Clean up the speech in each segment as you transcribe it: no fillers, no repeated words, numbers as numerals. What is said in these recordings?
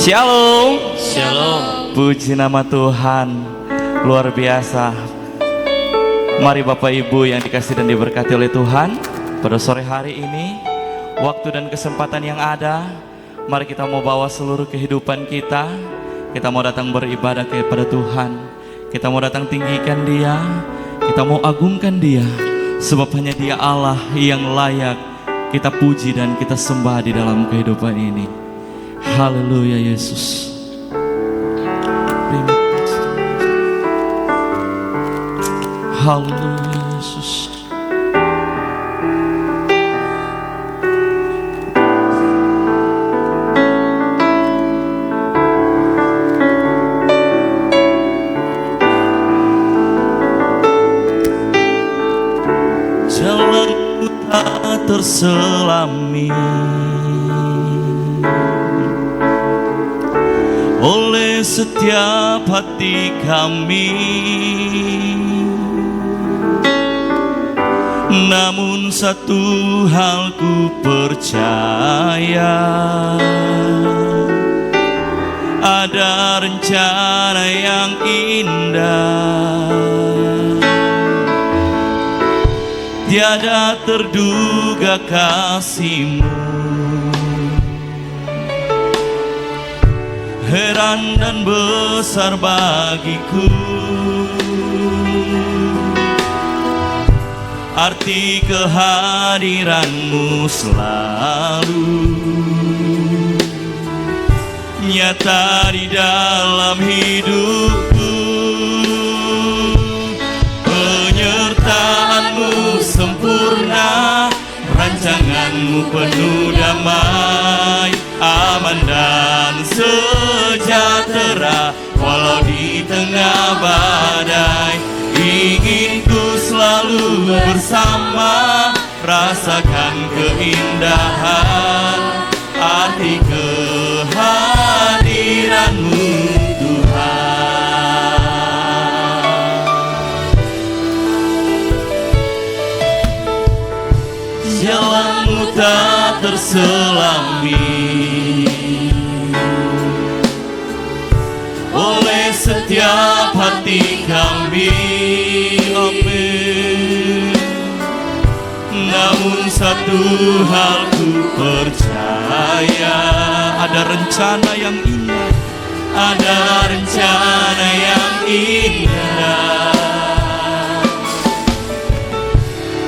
Shalom. Shalom. Puji nama Tuhan, luar biasa. Mari Bapak Ibu yang dikasih dan diberkati oleh Tuhan, pada sore hari ini, waktu dan kesempatan yang ada, mari kita mau bawa seluruh kehidupan kita. Kita mau datang beribadah kepada Tuhan. Kita mau datang tinggikan Dia. Kita mau agungkan Dia, sebab hanya Dia Allah yang layak kita puji dan kita sembah di dalam kehidupan ini. Haleluya Yesus. Haleluya Yesus. Jalanku tak terselami oleh setiap hati kami, namun satu hal ku percaya, ada rencana yang indah, tiada terduga kasih-Mu. Heran dan besar bagiku arti kehadiran-Mu selalu nyata di dalam hidupku. Penyertaan-Mu sempurna, rancangan-Mu penuh damai, aman dan sejahtera walau di tengah badai. Ingin ku selalu bersama, rasakan keindahan arti kehadiran-Mu Tuhan. Jalan-Mu tak terselami oleh setiap hati kami, amin. Namun satu hal ku percaya, ada rencana yang indah, ada rencana yang indah,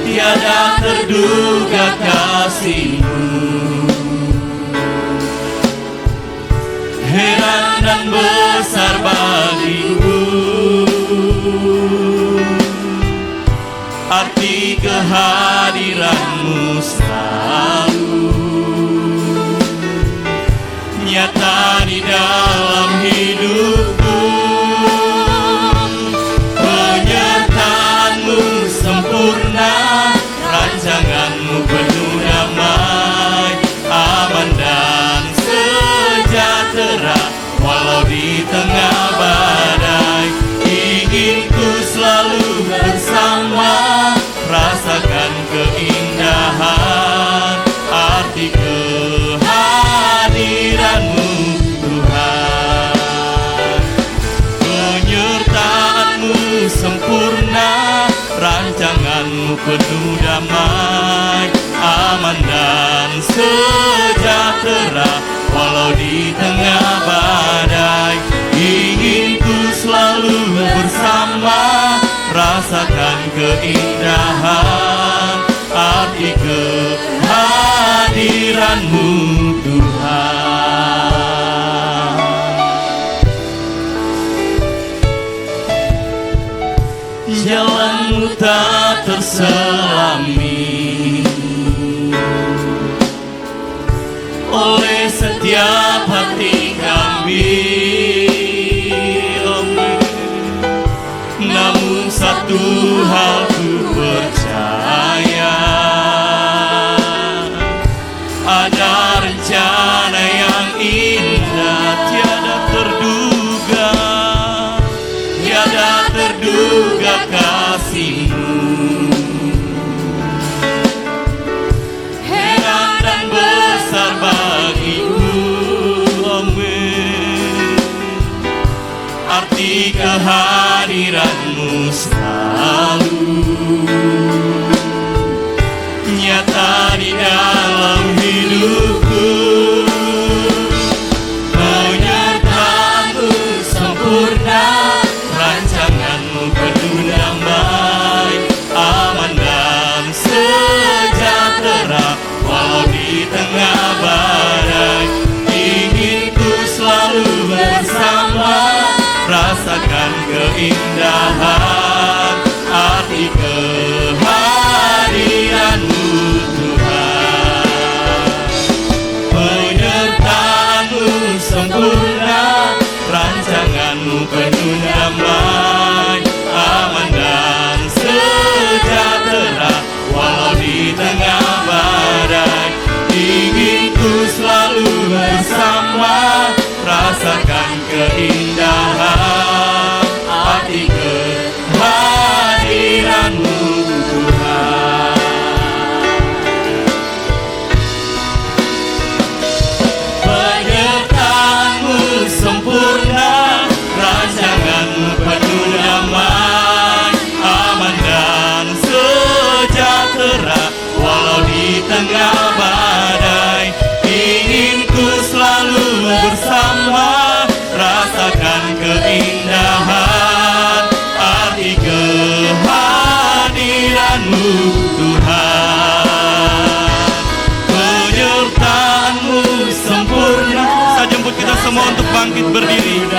tiada terduga kasih-Mu. Heran dan besar bagiku arti kehadiran-Mu selalu nyata di dalam hidupku. Penyertaan-Mu sempurna, rancangan-Mu penuh damai, aman dan sejahtera walau di tengah badai. Ingin ku selalu bersama, rasakan keindahan arti kehadiran-Mu Tuhan. Penyertaan-Mu sempurna, rancangan-Mu penuh damai, aman dan sejahtera walau di tengah badai. Ingin ku selalu bersama, rasakan keindahan arti kehadiran-Mu Tuhan. Jalan-Mu tak terselami oleh setiap hati kami, namun satu hal ku percaya, ada rencana yang indah, tiada terduga, tiada terduga kasih-Mu. Heran dan besar bagiku, amin. keindahan arti kehadiran-Mu Tuhan. Penyertaan-Mu sempurna, rancangan-Mu penuh damai, aman dan sejahtera walau di tengah badai. Ingin ku selalu bersama, rasakan keindahan arti kehadiran-Mu Tuhan. Penyertaan-Mu sempurna. Saya jemput kita semua untuk bangkit berdiri.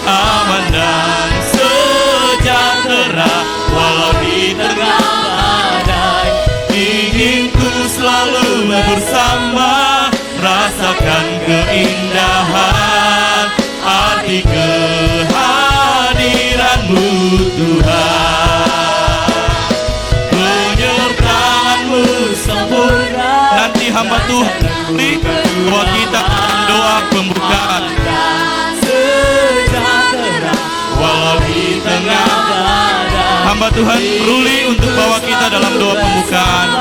Aman dan sejahtera walau di tengah badai. Ingin ku selalu bersama, rasakan keindahan arti kehadiran-Mu Tuhan. Penyertaan-Mu sempurna. Nanti hamba Tuhan beri bahwa kita doa pembukaan. Walau di tengah badai, hamba Tuhan Ruli untuk bawa kita dalam doa pembukaan.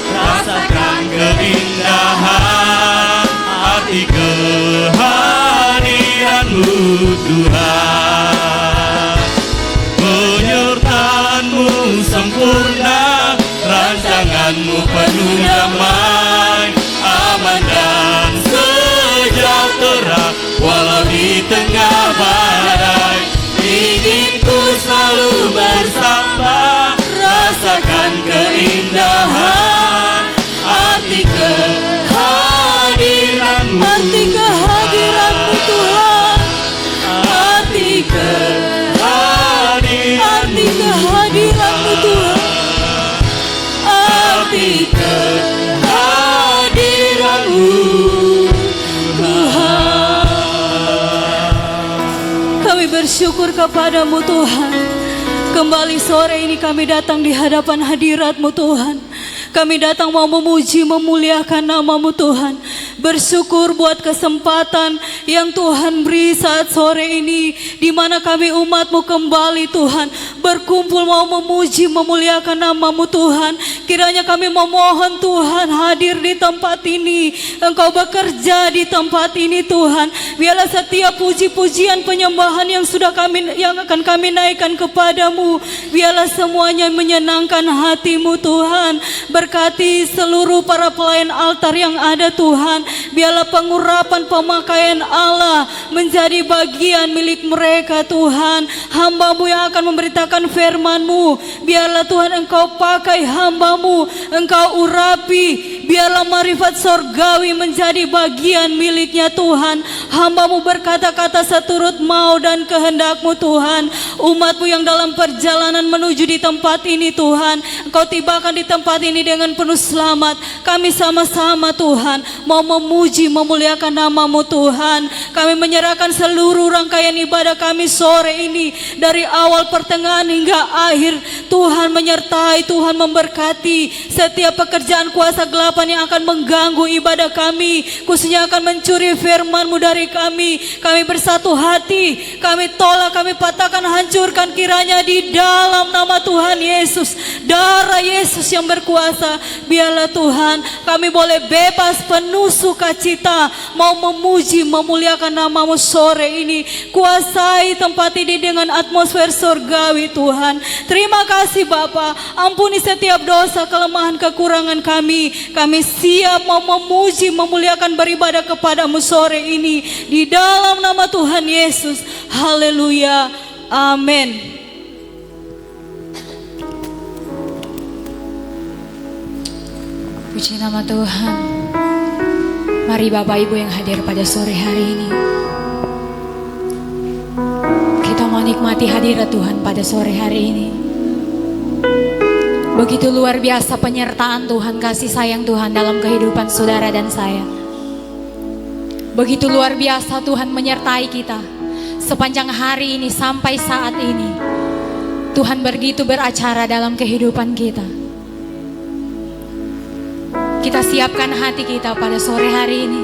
Rasakan keindahan arti kehadiran-Mu Tuhan. Penyertaan-Mu sempurna, rancangan-Mu penuh damai, aman dan sejahtera walau di tengah badai. Ingin ku selalu bersama, rasakan keindahan arti kehadiran-Mu. Arti kehadiran-Mu Tuhan. Arti kehadiran-Mu Tuhan. Arti kehadiran-Mu Tuhan. Kami bersyukur kepadamu Tuhan. Kembali sore ini kami datang di hadapan hadirat-Mu Tuhan. Kami datang mau memuji, memuliakan nama-Mu Tuhan. Bersyukur buat kesempatan yang Tuhan beri saat sore ini, di mana kami umat-Mu kembali Tuhan, berkumpul mau memuji, memuliakan nama-Mu Tuhan. Kiranya kami memohon Tuhan hadir di tempat ini, Engkau bekerja di tempat ini Tuhan. Biarlah setiap puji-pujian penyembahan yang akan kami naikkan kepadamu, biarlah semuanya menyenangkan hati-Mu Tuhan. Berkati seluruh para pelayan altar yang ada Tuhan. Biarlah pengurapan pemakaian Allah menjadi bagian milik mereka Tuhan. Hamba-Mu yang akan memberitakan firman-Mu, biarlah Tuhan Engkau pakai hamba-Mu, Engkau urapi. Biarlah marifat sorgawi menjadi bagian miliknya Tuhan. Hamba-Mu berkata-kata seturut mau dan kehendak-Mu Tuhan. Umat-Mu yang dalam perjalanan menuju di tempat ini Tuhan, Engkau tibakan di tempat ini dengan penuh selamat. Kami sama-sama Tuhan mau memuji, memuliakan nama-Mu Tuhan. Kami menyerahkan seluruh rangkaian ibadah kami sore ini, dari awal pertengahan hingga akhir. Tuhan menyertai, Tuhan memberkati setiap pekerjaan kuasa gelap yang akan mengganggu ibadah kami, khususnya akan mencuri firman-Mu dari kami. Kami bersatu hati, kami tolak, kami patahkan, hancurkan kiranya di dalam nama Tuhan Yesus. Darah Yesus yang berkuasa. Biarlah Tuhan kami boleh bebas, penuh sukacita, mau memuji, memuliakan nama-Mu sore ini. Kuasai tempat ini dengan atmosfer surgawi Tuhan. Terima kasih Bapa. Ampuni setiap dosa, kelemahan, kekurangan kami. Kami siap mau memuji, memuliakan, beribadah kepadamu sore ini di dalam nama Tuhan Yesus. Haleluya. Amin. Puji nama Tuhan. Mari Bapak Ibu yang hadir pada sore hari ini, kita mau nikmati hadirat Tuhan pada sore hari ini. Begitu luar biasa penyertaan Tuhan, kasih sayang Tuhan dalam kehidupan saudara dan saya. Begitu luar biasa Tuhan menyertai kita sepanjang hari ini sampai saat ini. Tuhan begitu beracara dalam kehidupan kita. Kita siapkan hati kita pada sore hari ini.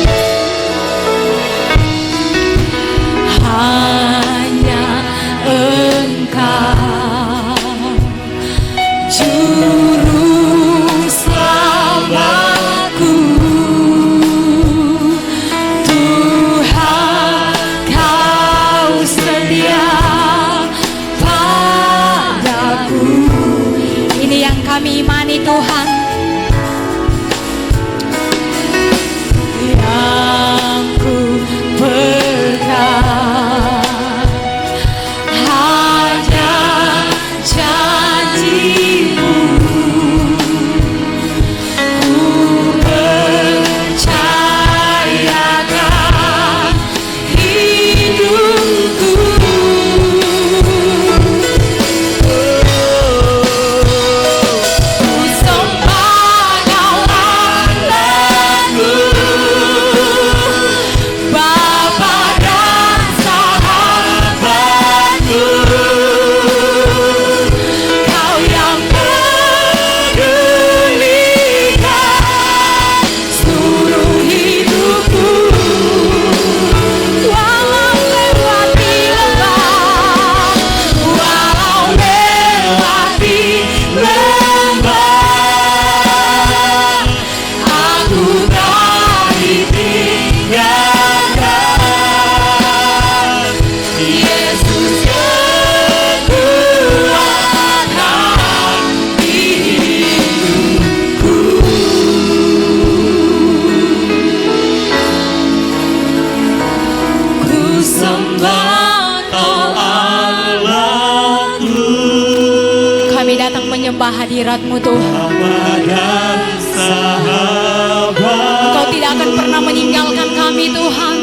menyembah hadirat-Mu Tuhan. Bapa dan sahabat, Engkau tidak akan pernah meninggalkan kami Tuhan.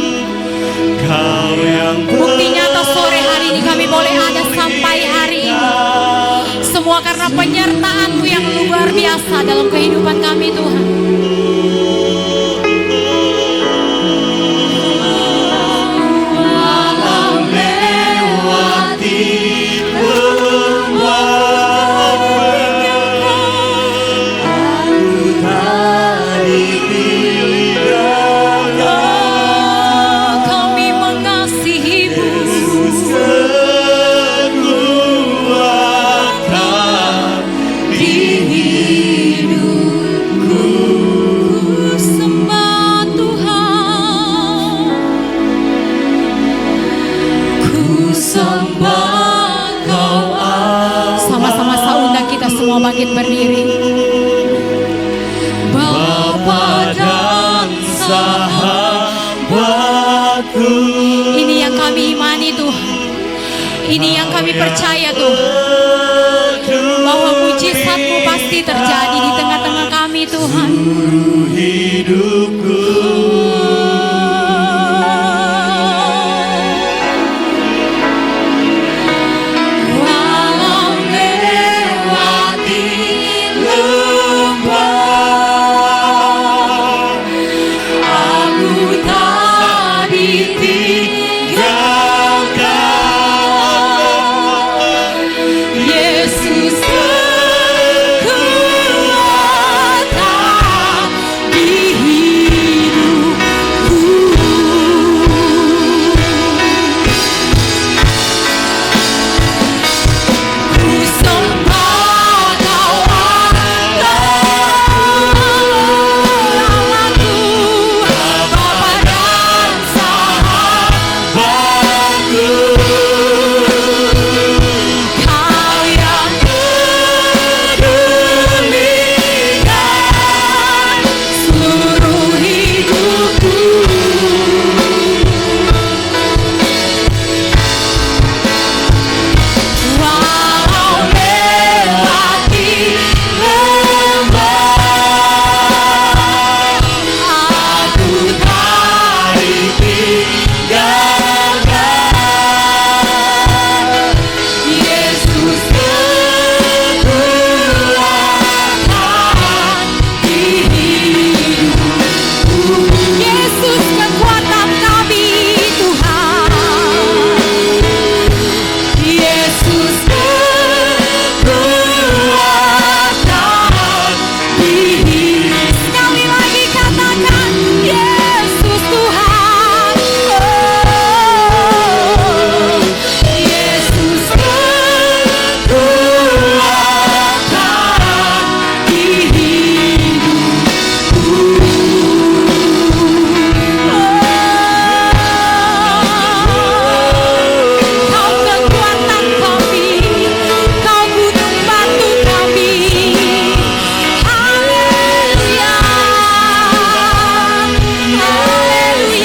Kau yang Bukti nyata sore hari ini kami boleh ada sampai hari ini. Semua karena penyertaan-Mu yang luar biasa dalam kehidupan kami Tuhan. Sama-sama saya undang kita semua bangkit berdiri. Bapa dan sahabatku, Ini yang kami imani Tuhan. Ini yang kami percaya Tuhan, bahwa mujizat-Mu pasti terjadi di tengah-tengah kami Tuhan. hidupku. Walau melewati lembah, aku tak ditinggalkan. Yesus kekuatan di hidupku. Ku sembah Kau Allahku, Bapa dan sahabatku. Kau yang pedulikan seluruh hidupku. Walau melewati lembah, aku tak ditinggalkan. Yesus kekuatan di hidupku. Yesus kekuatan kami Tuhan. Yesus kekuatan di hidupku. Sekali lagi katakan Yesus Tuhan. Yesus kekuatan di hidupku. Kau kekuatan kami, Kau gunung batu kami. Haleluya, haleluya.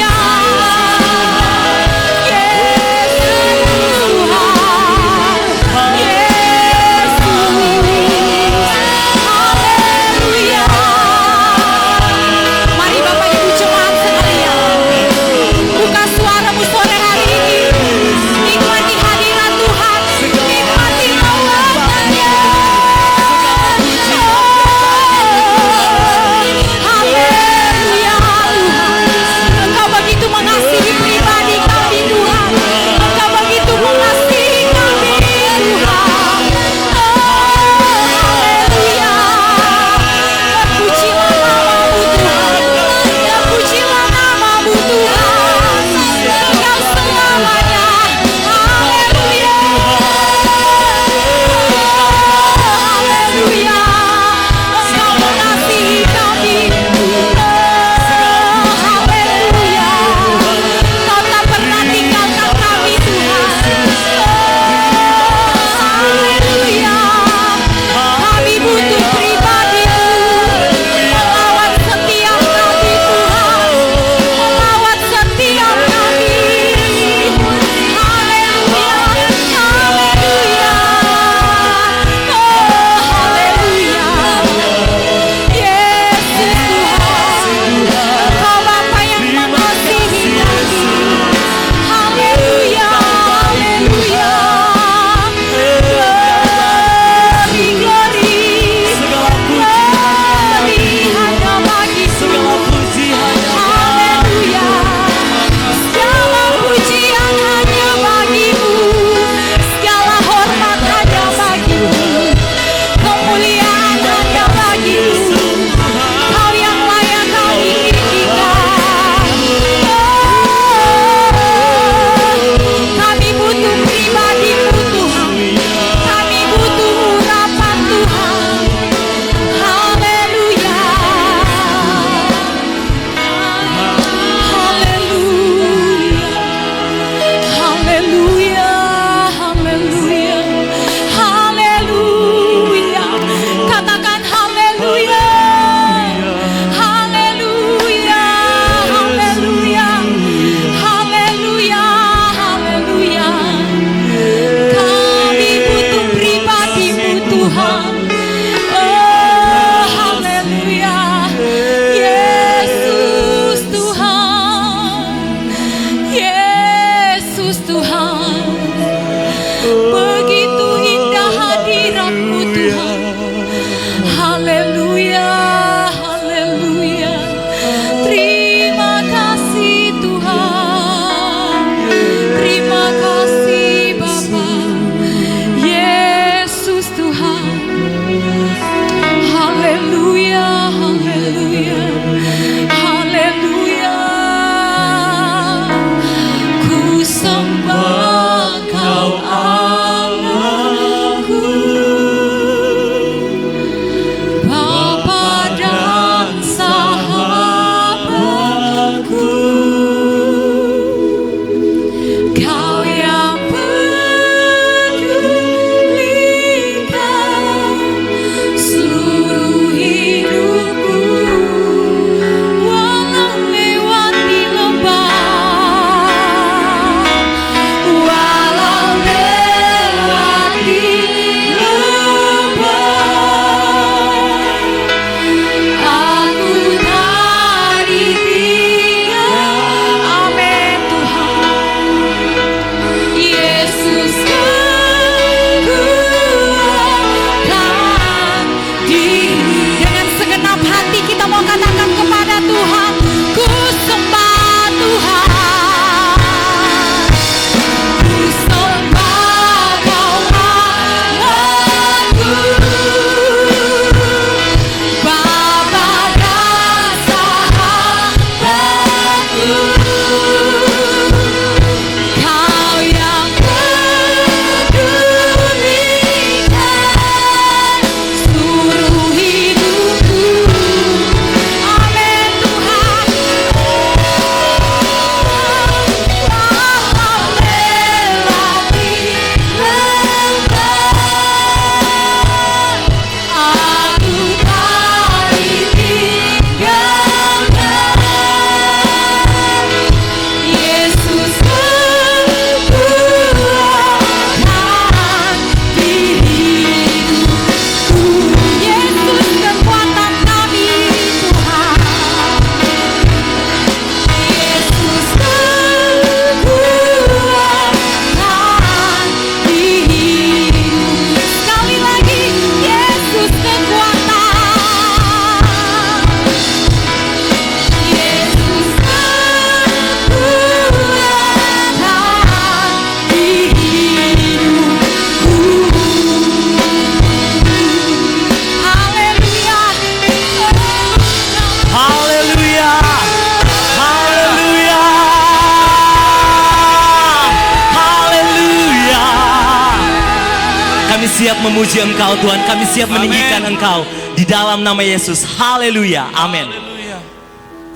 siap memuji Engkau Tuhan, kami siap meninggikan Engkau di dalam nama Yesus. Haleluya, amin.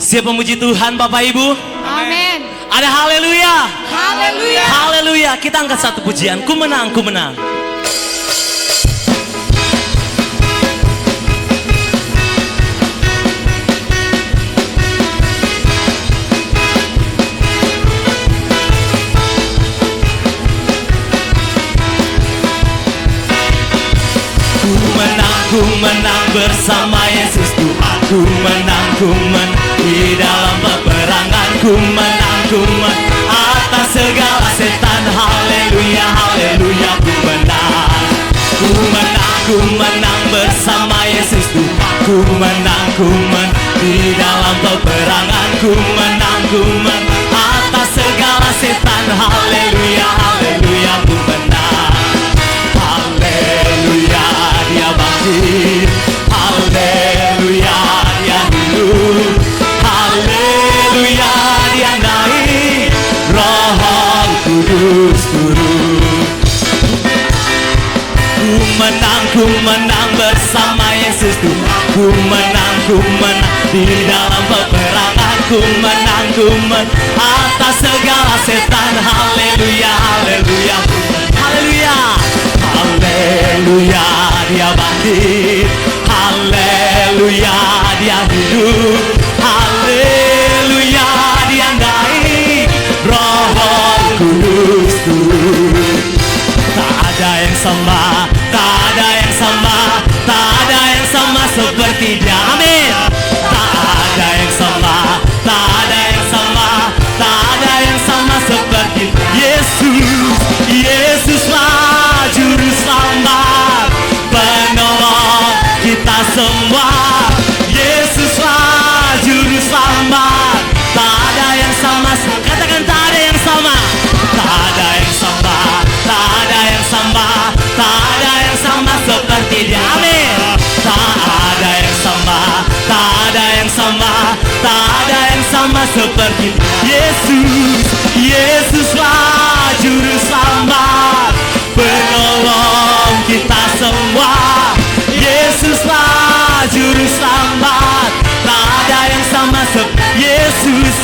Siap memuji Tuhan Bapak Ibu? Amin. Ada haleluya. Haleluya. Haleluya. Kita angkat satu pujian. Ku menang, ku menang. Ku menang bersama Yesus Tuhan. Ku menang di dalam peperangan. Ku menang atas segala setan. Haleluya, haleluya. Ku menang bersama Yesus Tuhan. Ku menang di dalam peperangan. Ku menang atas segala setan. Haleluya, haleluya. Ku menang. Haleluya, Dia bangkit. Haleluya, Dia hidup. Haleluya, Dia naik. Roh Kudus turun. Ku menang bersama Yesus Tuhan. Ku menang di dalam peperangan. Ku menang atas segala setan. Haleluya, haleluya. Haleluya, haleluya. Dia bangkit. Haleluya, Dia hidup. Haleluya, Dia naik. Roh Kudus turun. Tak ada yang sama, tak ada yang sama, tak ada yang sama seperti Dia. Amin. Tak ada yang sama, tak ada yang sama, tak ada yang sama seperti Yesus. Yesuslah juru selamat, penolong kita semua. Yesuslah juru selamat. Tak ada yang sama, katakan tak ada yang sama. Tak ada yang sama, tak ada yang sama, tak ada yang sama seperti Dia. Amin. Tak ada yang sama, tak ada yang sama, tak ada yang sama seperti Yesus. Yesuslah juru selamat, penolong kita semua. Yesuslah juru selamat, tak ada yang sama seperti Yesus.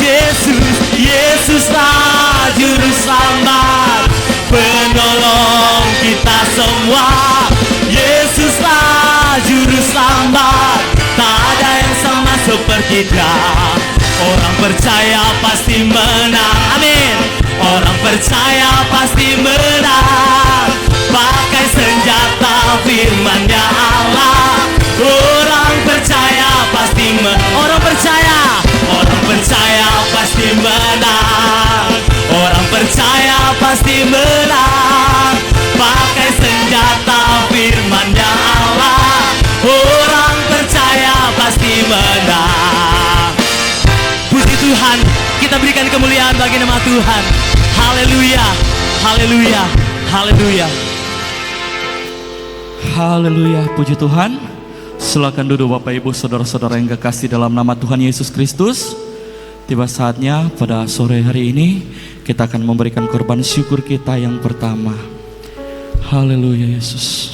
Yesuslah juru selamat, penolong kita semua. Yesuslah juru selamat, tak ada yang sama seperti Dia. Orang percaya pasti menang. Amin. Orang percaya pasti menang. Pakai senjata firman-Nya Allah. Orang percaya pasti orang percaya pasti menang. Orang percaya pasti menang. Pakai senjata firman-Nya Allah. Orang percaya pasti menang. Puji Tuhan, kita berikan kemuliaan bagi nama Tuhan. Haleluya, haleluya, haleluya. Haleluya, puji Tuhan. Silakan duduk Bapak Ibu saudara-saudara yang kekasih dalam nama Tuhan Yesus Kristus. Tiba saatnya pada sore hari ini kita akan memberikan korban syukur kita yang pertama. Haleluya Yesus.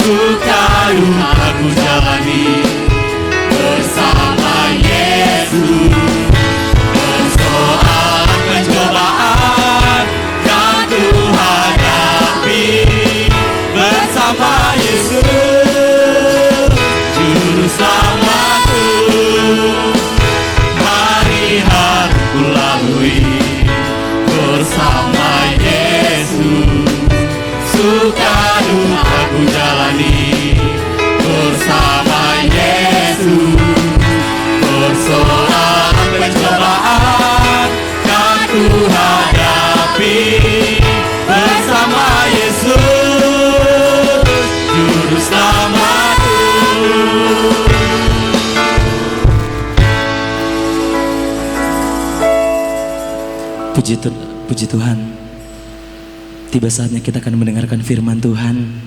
Suka duka ku jalani Puji Tuhan, tiba saatnya kita akan mendengarkan firman Tuhan.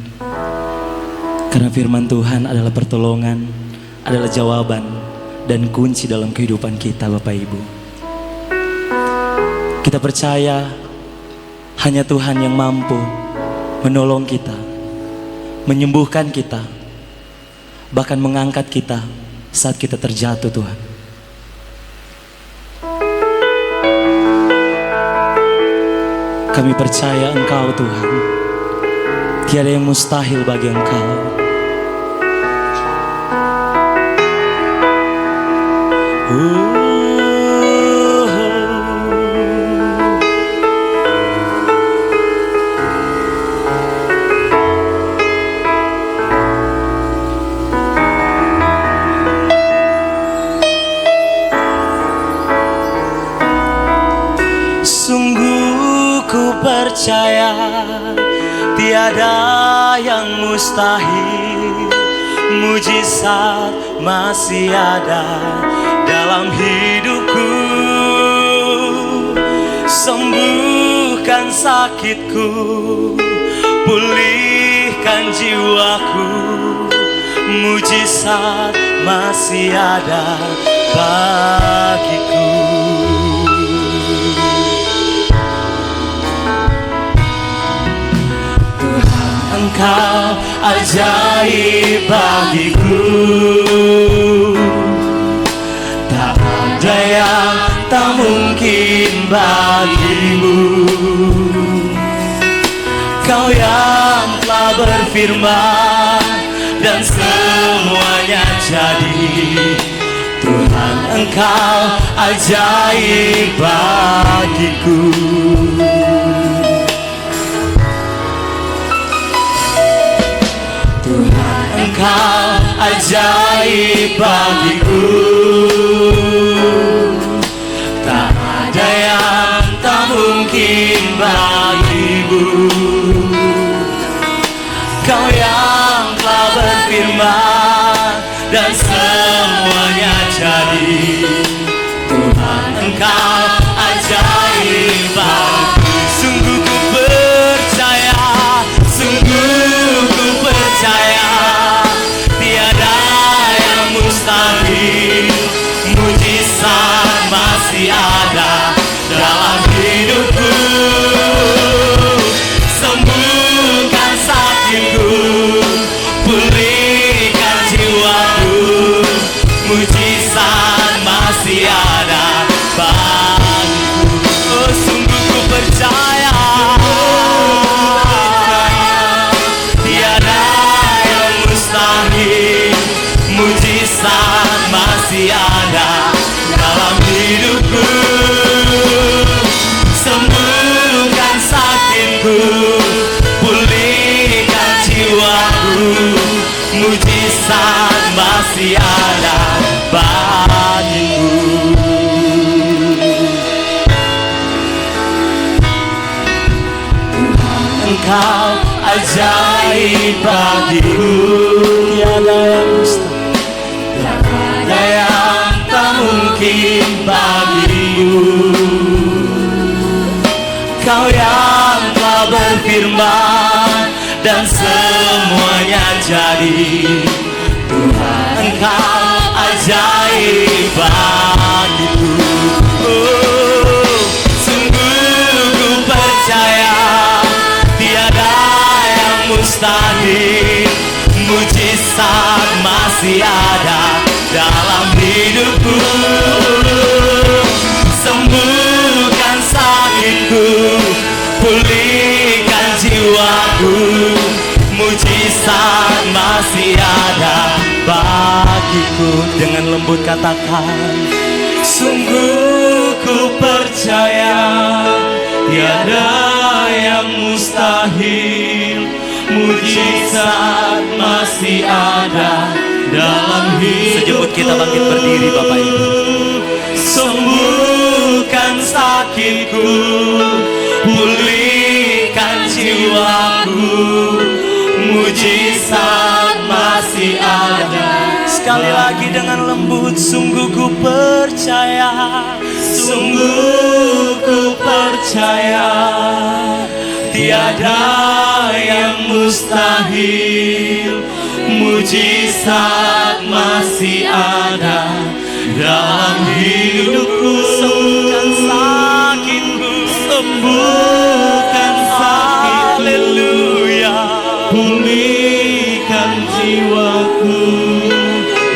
Karena firman Tuhan adalah pertolongan, adalah jawaban dan kunci dalam kehidupan kita, Bapak Ibu. Kita percaya hanya Tuhan yang mampu menolong kita, menyembuhkan kita, bahkan mengangkat kita saat kita terjatuh, Tuhan. Kami percaya Engkau, Tuhan. Tiada yang mustahil bagi Engkau. Sungguh ku percaya tiada yang mustahil, mujizat masih ada dalam hidupku. Sembuhkan sakitku, pulihkan jiwaku, mujizat masih ada bagiku. Engkau ajaib bagiku, tak ada yang tak mungkin bagimu. Kau yang telah berfirman dan semuanya jadi. Tuhan, Engkau ajaib bagiku. Engkau ajaib bagiku, tak ada yang tak mungkin bagimu. Kau yang telah berfirman dan semuanya jadi. Tuhan, Engkau ajaib bagiku. Sungguh ku percaya, sungguh ku percaya, mustahil, mujizat masih ada dalam hidupku. Sembuhkan sakitku, pulihkan jiwaku, mujizat masih ada bagiku. Oh, sungguh ku percaya, tiada yang mustahil, mujizat masih ada dalam hidupku. Sembuhkan sakitku, pulihkan jiwaku, mujizat masih ada bagiku. Engkau ajaib bagiku, tiada yang mustahil, tiada yang tak mungkin bagimu. Kau yang telah berfirman dan semuanya jadi. Tuhan, Engkau ajaib bagiku. Oh, sungguh ku percaya tiada yang mustahil, mujizat masih ada dalam hidupku. Sembuhkan sakitku, pulihkan jiwaku, mujizat masih ada bagiku. Dengan lembut katakan, sungguh ku percaya tiada yang mustahil, mujizat masih ada dalam hidup. Sejemput kita bangkit berdiri, Bapak Ibu. Sembuhkan sakitku, pulihkan jiwaku, mujizat masih ada. Sekali lagi dengan lembut, sungguh ku percaya, sungguh ku percaya, tiada yang mustahil, mujizat masih ada dalam hidupku. Sembuhkan sakitku, sembuhkan sakitku, haleluya, pulihkan jiwaku,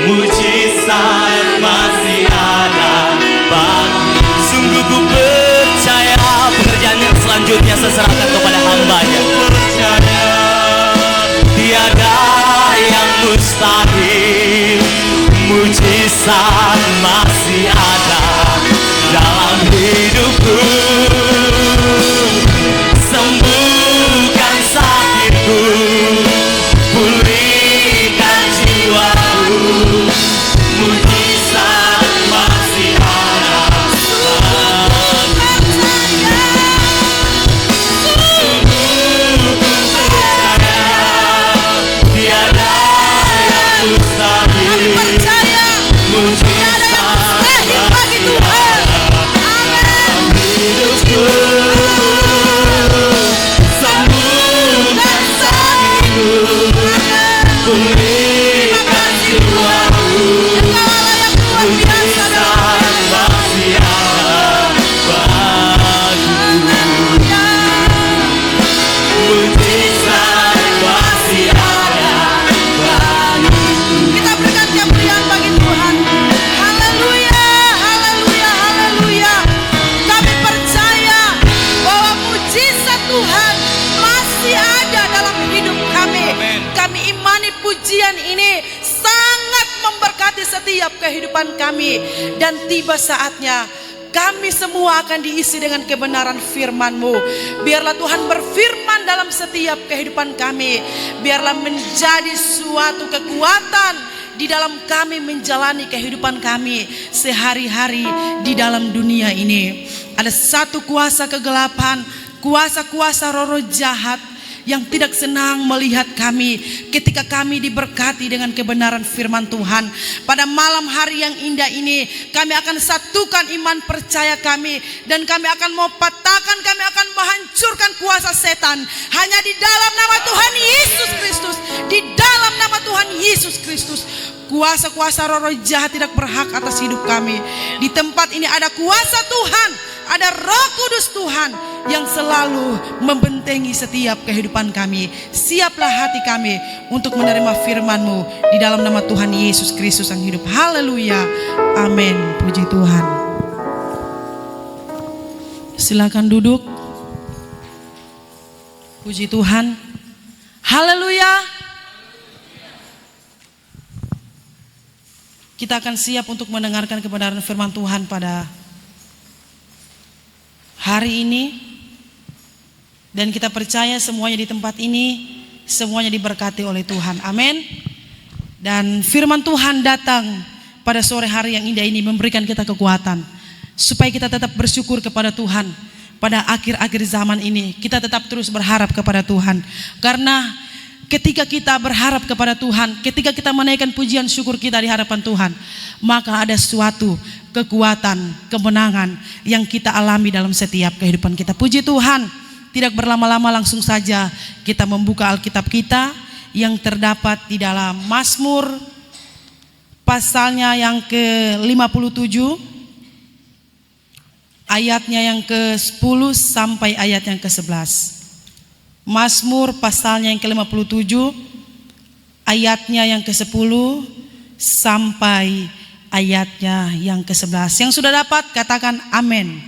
mujizat masih ada bagiku. Sungguh ku percaya, pekerjaan yang selanjutnya saya serahkan kepada hamba-Nya. Percaya tiada yang mustahil, mujizat masih ada dalam hidupku. Sembuhkan sakitku, pulihkan jiwaku, mujizat masih ada. Sungguh ku percaya, tiada yang mustahil, mujizat bagi Tuhan. Hidupku, sembuhkan sakitku, pulihkan jiwaku, mujizat masih ada bagiku, mujizat masih ada bagiku. Kita berikan kemuliaan bagi Tuhan. Haleluya, haleluya, haleluya. Kami percaya bahwa mujizat Tuhan masih ada dalam hidup kami. Kami imani pujian ini sangat memberkati setiap kehidupan kami. Dan tiba saatnya kami semua akan diisi dengan kebenaran firman-Mu. Biarlah Tuhan berfirman dalam setiap kehidupan kami. Biarlah menjadi suatu kekuatan di dalam kami menjalani kehidupan kami sehari-hari di dalam dunia ini. Ada satu kuasa kegelapan, kuasa-kuasa roh jahat yang tidak senang melihat kami ketika kami diberkati dengan kebenaran firman Tuhan. Pada malam hari yang indah ini kami akan satukan iman percaya kami, dan kami akan mau patahkan, kami akan menghancurkan kuasa setan hanya di dalam nama Tuhan Yesus Kristus. Di dalam nama Tuhan Yesus Kristus, kuasa-kuasa roh jahat tidak berhak atas hidup kami. Di tempat ini ada kuasa Tuhan, ada Roh Kudus Tuhan yang selalu membentengi setiap kehidupan kami. Siaplah hati kami untuk menerima firman-Mu di dalam nama Tuhan Yesus Kristus yang hidup. Haleluya, amin. Puji Tuhan. Silakan duduk. Puji Tuhan. Haleluya. Kita akan siap untuk mendengarkan kebenaran firman Tuhan pada hari ini. Dan kita percaya semuanya di tempat ini, semuanya diberkati oleh Tuhan. Amin. Dan firman Tuhan datang pada sore hari yang indah ini memberikan kita kekuatan supaya kita tetap bersyukur kepada Tuhan. Pada akhir-akhir zaman ini kita tetap terus berharap kepada Tuhan. Karena ketika kita berharap kepada Tuhan, ketika kita menaikkan pujian syukur kita di hadapan Tuhan, maka ada suatu kekuatan, kemenangan yang kita alami dalam setiap kehidupan kita. Puji Tuhan. Tidak berlama-lama, langsung saja kita membuka Alkitab kita yang terdapat di dalam Mazmur pasalnya yang ke-57 ayatnya yang ke-10 sampai ayat yang ke-11. Mazmur pasalnya yang ke-57 ayatnya yang ke-10 sampai ayatnya yang ke-11. Yang sudah dapat katakan amin.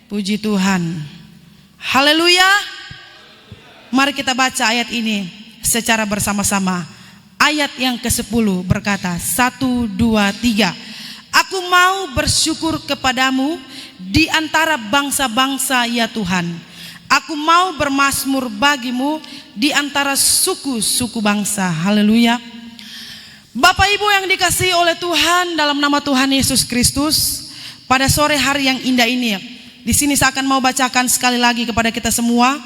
Puji Tuhan. Haleluya. Mari kita baca ayat ini secara bersama-sama. Ayat yang ke-10 berkata, 1, 2, 3. Aku mau bersyukur kepadamu di antara bangsa-bangsa ya Tuhan. Aku mau bermazmur bagimu di antara suku-suku bangsa. Haleluya. Bapak Ibu yang dikasihi oleh Tuhan, dalam nama Tuhan Yesus Kristus, pada sore hari yang indah ini, di sini saya akan mau bacakan sekali lagi kepada kita semua.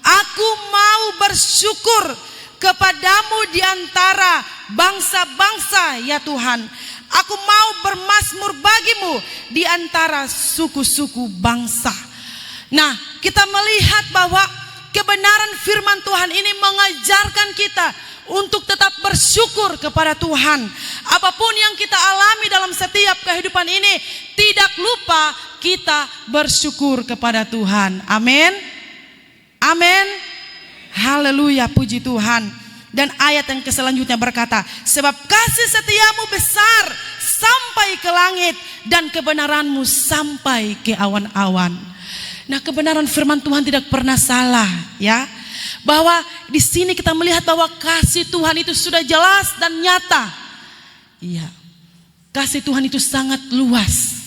Aku mau bersyukur kepadamu di antara bangsa-bangsa ya Tuhan. Aku mau bermazmur bagimu di antara suku-suku bangsa. Nah, kita melihat bahwa kebenaran firman Tuhan ini mengajarkan kita untuk tetap bersyukur kepada Tuhan. Apapun yang kita alami dalam setiap kehidupan ini, tidak lupa kita bersyukur kepada Tuhan. Amin. Amin. Haleluya, puji Tuhan. Dan ayat yang selanjutnya berkata, sebab kasih setiamu besar sampai ke langit dan kebenaranmu sampai ke awan-awan. Nah, kebenaran firman Tuhan tidak pernah salah, ya. Bahwa di sini kita melihat bahwa kasih Tuhan itu sudah jelas dan nyata. Iya. Kasih Tuhan itu sangat luas.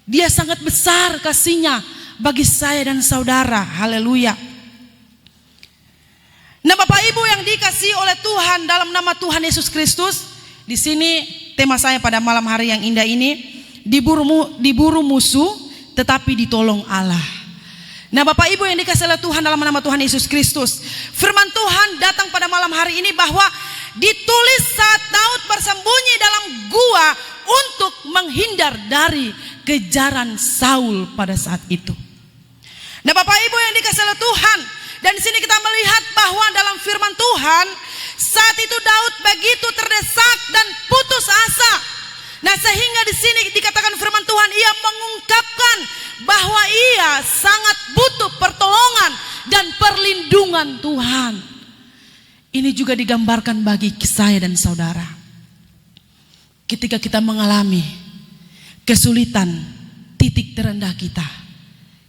Dia sangat besar kasihnya bagi saya dan saudara. Haleluya. Nah, Bapak Ibu yang dikasihi oleh Tuhan dalam nama Tuhan Yesus Kristus, di sini tema saya pada malam hari yang indah ini, diburu musuh tetapi ditolong Allah. Nah, Bapak Ibu yang dikasihi oleh Tuhan dalam nama Tuhan Yesus Kristus, firman Tuhan datang pada malam hari ini bahwa ditulis saat Daud bersembunyi dalam gua untuk menghindar dari kejaran Saul pada saat itu. Nah, Bapak Ibu yang dikasihi oleh Tuhan, dan di sini kita melihat bahwa dalam firman Tuhan saat itu Daud begitu terdesak dan putus asa. Nah, sehingga di sini dikatakan firman Tuhan, ia mengungkapkan bahwa ia sangat butuh pertolongan dan perlindungan Tuhan. Ini juga digambarkan bagi saya dan saudara. Ketika kita mengalami kesulitan, titik terendah kita,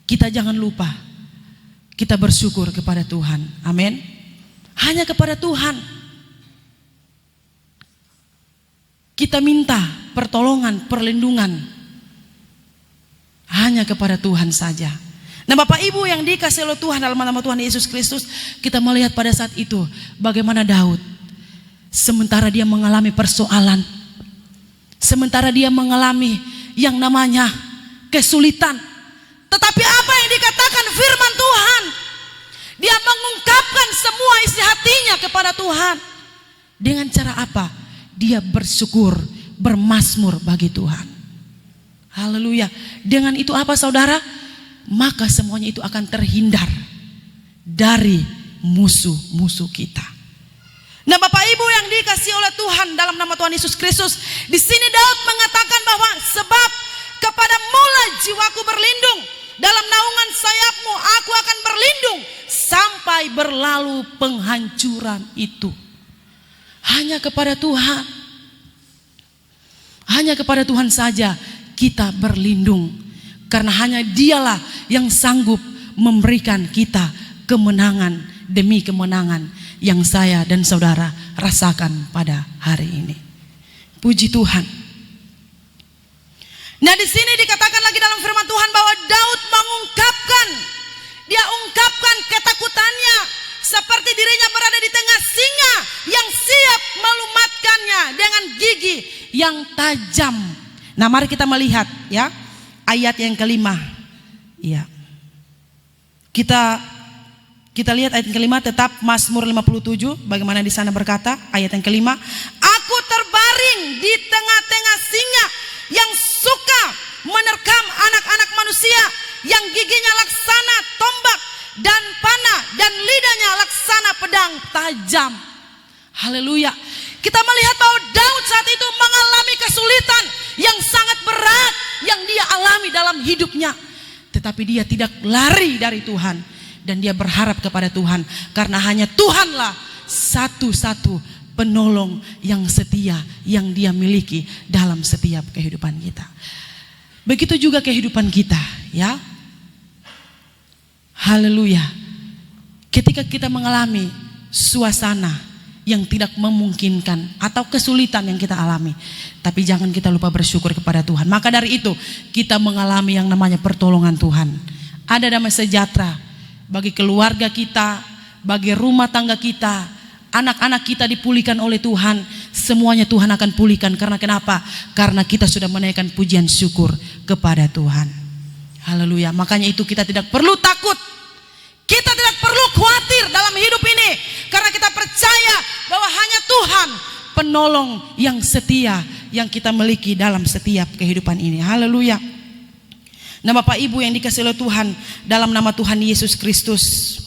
kita jangan lupa kita bersyukur kepada Tuhan. Amin. Hanya kepada Tuhan kita minta pertolongan, perlindungan. Hanya kepada Tuhan saja. Nah, Bapak Ibu yang dikasihi oleh Tuhan dalam nama Tuhan Yesus Kristus, kita melihat pada saat itu bagaimana Daud, sementara dia mengalami persoalan, sementara dia mengalami yang namanya kesulitan, tetapi apa yang dikatakan firman Tuhan, dia mengungkapkan semua isi hatinya kepada Tuhan. Dengan cara apa? Dia bersyukur, bermazmur bagi Tuhan. Haleluya. Dengan itu apa saudara? Maka semuanya itu akan terhindar dari musuh-musuh kita. Nah, Bapak Ibu yang dikasihi oleh Tuhan dalam nama Tuhan Yesus Kristus, di sini Daud mengatakan bahwa sebab kepadamu-lah jiwaku berlindung, dalam naungan sayapmu aku akan berlindung sampai berlalu penghancuran itu. Hanya kepada Tuhan, hanya kepada Tuhan saja kita berlindung, karena hanya Dialah yang sanggup memberikan kita kemenangan demi kemenangan yang saya dan saudara rasakan pada hari ini. Puji Tuhan. Nah, di sini dikatakan lagi dalam firman Tuhan bahwa Daud mengungkapkan, dia ungkapkan ketakutannya seperti dirinya berada di tengah singa yang siap melumatkannya dengan gigi yang tajam. Nah, mari kita melihat ya ayat yang kelima. Ya. Kita lihat ayat yang kelima, tetap Mazmur 57 bagaimana di sana berkata, ayat yang kelima, aku terbaring di tengah-tengah singa yang suka menerkam anak-anak manusia, yang giginya laksana tombak dan panah dan lidahnya laksana pedang tajam. Haleluya. Kita melihat bahwa Daud saat itu mengalami kesulitan yang sangat berat yang dia alami dalam hidupnya. Tetapi dia tidak lari dari Tuhan, dan dia berharap kepada Tuhan, karena hanya Tuhanlah satu-satu penolong yang setia yang dia miliki dalam setiap kehidupan kita. Begitu juga kehidupan kita, ya. Haleluya. Ketika kita mengalami suasana yang tidak memungkinkan atau kesulitan yang kita alami, tapi jangan kita lupa bersyukur kepada Tuhan. Maka dari itu kita mengalami yang namanya pertolongan Tuhan. Ada damai sejahtera bagi keluarga kita, bagi rumah tangga kita, anak-anak kita dipulihkan oleh Tuhan. Semuanya Tuhan akan pulihkan. Karena kenapa? Karena kita sudah menaikkan pujian syukur kepada Tuhan. Haleluya. Makanya itu kita tidak perlu takut, kita tidak perlu khawatir dalam hidup ini, karena kita percaya bahwa hanya Tuhan penolong yang setia yang kita miliki dalam setiap kehidupan ini. Haleluya. Nah Bapak Ibu yang dikasihi oleh Tuhan, dalam nama Tuhan Yesus Kristus,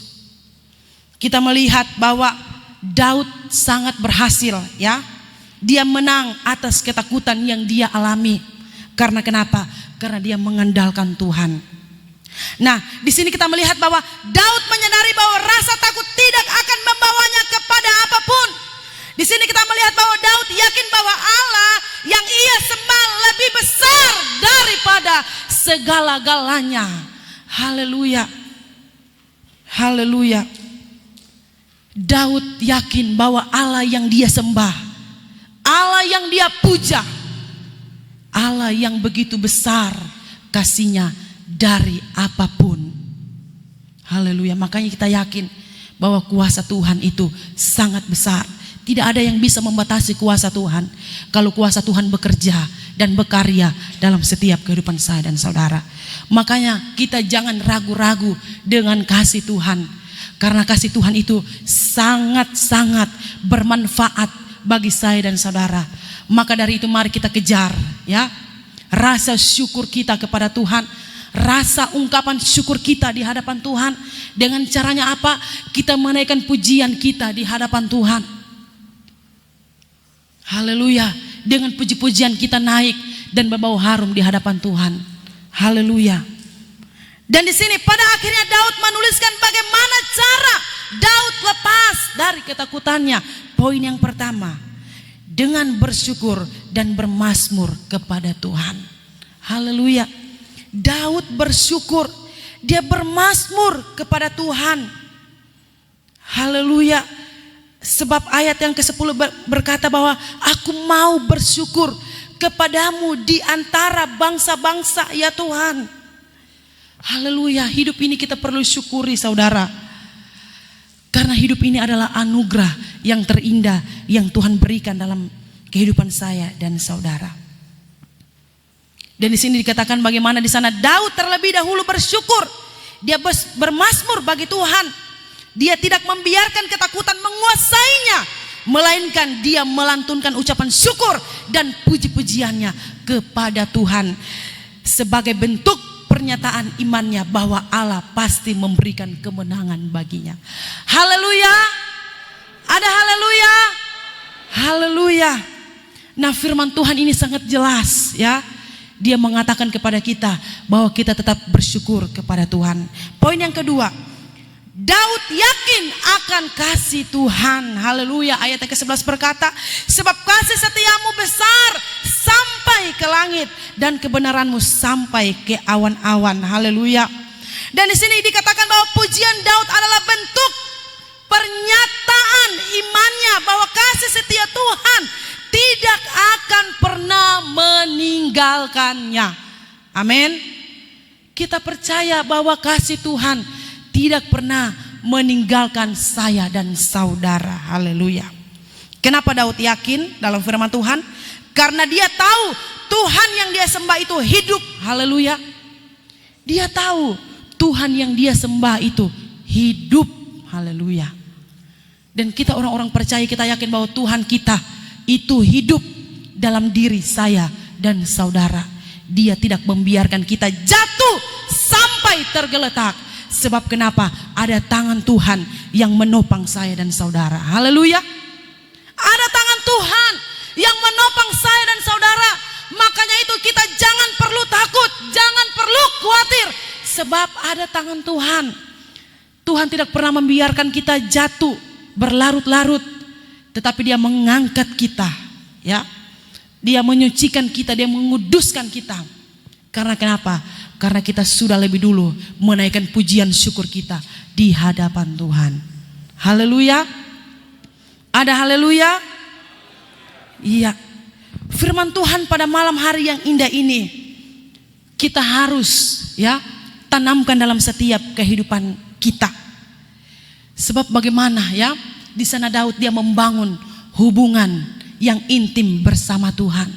kita melihat bahwa Daud sangat berhasil ya. Dia menang atas ketakutan yang dia alami. Karena kenapa? Karena dia mengandalkan Tuhan. Nah, di sini kita melihat bahwa Daud menyadari bahwa rasa takut tidak akan membawanya kepada apapun. Di sini kita melihat bahwa Daud yakin bahwa Allah yang ia sembah lebih besar daripada segala-galanya. Haleluya. Haleluya. Daud yakin bahwa Allah yang dia sembah, Allah yang dia puja, Allah yang begitu besar kasihnya dari apapun. Haleluya. Makanya kita yakin bahwa kuasa Tuhan itu sangat besar. Tidak ada yang bisa membatasi kuasa Tuhan. Kalau kuasa Tuhan bekerja dan berkarya dalam setiap kehidupan saya dan saudara. Makanya kita jangan ragu-ragu dengan kasih Tuhan. Karena kasih Tuhan itu sangat-sangat bermanfaat bagi saya dan saudara. Maka dari itu mari kita kejar ya, rasa syukur kita kepada Tuhan, rasa ungkapan syukur kita di hadapan Tuhan. Dengan caranya apa? Kita menaikkan pujian kita di hadapan Tuhan. Haleluya. Dengan puji-pujian kita naik dan berbau harum di hadapan Tuhan. Haleluya. Dan di sini pada akhirnya Daud menuliskan bagaimana cara Daud lepas dari ketakutannya. Poin yang pertama, dengan bersyukur dan bermazmur kepada Tuhan. Haleluya. Daud bersyukur, dia bermazmur kepada Tuhan. Haleluya. Sebab ayat yang ke-10 berkata bahwa aku mau bersyukur kepadamu di antara bangsa-bangsa ya Tuhan. Haleluya. Hidup ini kita perlu syukuri saudara. Karena hidup ini adalah anugerah yang terindah yang Tuhan berikan dalam kehidupan saya dan saudara. Dan di sini dikatakan bagaimana di sana Daud terlebih dahulu bersyukur. Dia bermazmur bagi Tuhan. Dia tidak membiarkan ketakutan menguasainya, melainkan dia melantunkan ucapan syukur dan puji-pujiannya kepada Tuhan sebagai bentuk pernyataan imannya bahwa Allah pasti memberikan kemenangan baginya. Haleluya. Ada haleluya. Haleluya. Nah, firman Tuhan ini sangat jelas ya. Dia mengatakan kepada kita bahwa kita tetap bersyukur kepada Tuhan. Poin yang kedua, Daud yakin akan kasih Tuhan. Haleluya. Ayat yang ke-11 berkata, sebab kasih setiamu besar sampai ke langit dan kebenaranmu sampai ke awan-awan. Haleluya. Dan di sini dikatakan bahwa pujian Daud adalah bentuk pernyataan imannya bahwa kasih setia Tuhan tidak akan pernah meninggalkannya. Amin. Kita percaya bahwa kasih Tuhan tidak pernah meninggalkan saya dan saudara. Haleluya. Kenapa Daud yakin dalam firman Tuhan? Karena dia tahu Tuhan yang dia sembah itu hidup. Haleluya. Dia tahu Tuhan yang dia sembah itu hidup. Haleluya. Dan kita orang-orang percaya, kita yakin bahwa Tuhan kita itu hidup dalam diri saya dan saudara. Dia tidak membiarkan kita jatuh sampai tergeletak. Sebab kenapa? Ada tangan Tuhan yang menopang saya dan saudara. Haleluya. Ada tangan Tuhan yang menopang saya dan saudara. Makanya itu kita jangan perlu takut, jangan perlu khawatir. Sebab ada tangan Tuhan. Tuhan tidak pernah membiarkan kita jatuh berlarut-larut, tetapi Dia mengangkat kita, ya. Dia menyucikan kita, Dia menguduskan kita. Karena kenapa? Karena kita sudah lebih dulu menaikkan pujian syukur kita di hadapan Tuhan. Haleluya. Ada haleluya? Iya. Firman Tuhan pada malam hari yang indah ini kita harus ya tanamkan dalam setiap kehidupan kita. Sebab bagaimana ya di sana Daud dia membangun hubungan yang intim bersama Tuhan.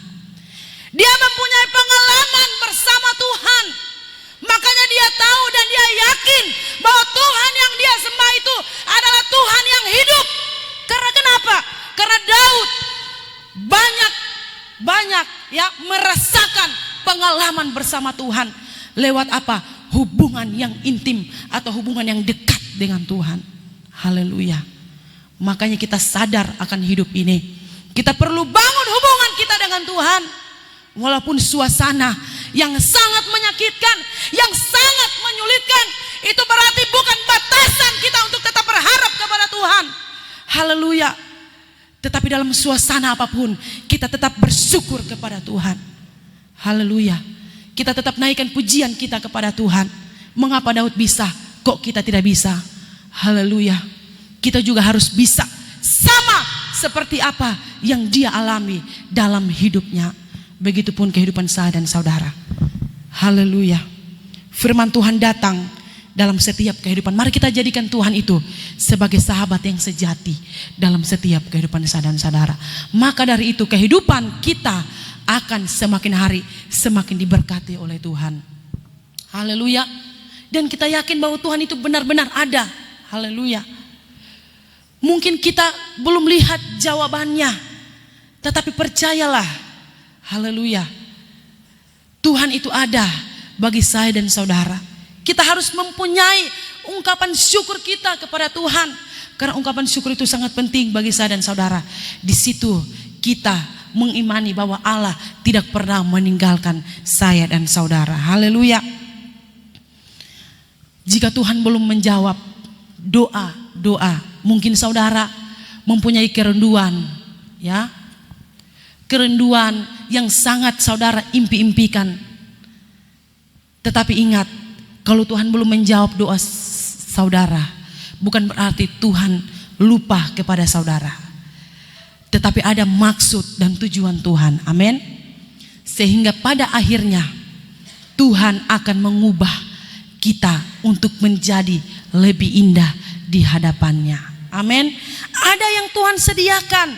Dia mempunyai pengalaman bersama Tuhan. Makanya dia tahu dan dia yakin bahwa Tuhan yang dia sembah itu adalah Tuhan yang hidup. Karena kenapa? Karena Daud banyak ya merasakan pengalaman bersama Tuhan. Lewat apa? Hubungan yang intim atau hubungan yang dekat dengan Tuhan. Haleluya. Makanya kita sadar akan hidup ini. Kita perlu bangun hubungan kita dengan Tuhan. Walaupun suasana yang sangat menyakitkan, yang sangat menyulitkan, itu berarti bukan batasan kita untuk tetap berharap kepada Tuhan. Haleluya. Tetapi dalam suasana apapun, kita tetap bersyukur kepada Tuhan. Haleluya. Kita tetap naikkan pujian kita kepada Tuhan. Mengapa Daud bisa, kok kita tidak bisa? Haleluya. Kita juga harus bisa sama seperti apa yang dia alami dalam hidupnya. Begitupun kehidupan saya dan saudara. Haleluya. Firman Tuhan datang dalam setiap kehidupan. Mari kita jadikan Tuhan itu sebagai sahabat yang sejati dalam setiap kehidupan saya dan saudara. Maka dari itu kehidupan kita akan semakin hari semakin diberkati oleh Tuhan. Haleluya. Dan kita yakin bahwa Tuhan itu benar-benar ada. Haleluya. Mungkin kita belum lihat jawabannya, tetapi percayalah. Haleluya. Tuhan itu ada bagi saya dan saudara. Kita harus mempunyai ungkapan syukur kita kepada Tuhan. Karena ungkapan syukur itu sangat penting bagi saya dan saudara. Di situ kita mengimani bahwa Allah tidak pernah meninggalkan saya dan saudara. Haleluya. Jika Tuhan belum menjawab doa, mungkin saudara mempunyai kerinduan, ya. Kerinduan yang sangat saudara impi-impikan. Tetapi ingat, kalau Tuhan belum menjawab doa saudara, bukan berarti Tuhan lupa kepada saudara. Tetapi ada maksud dan tujuan Tuhan. Amin. Sehingga pada akhirnya Tuhan akan mengubah kita untuk menjadi lebih indah di hadapannya. Amin. Ada yang Tuhan sediakan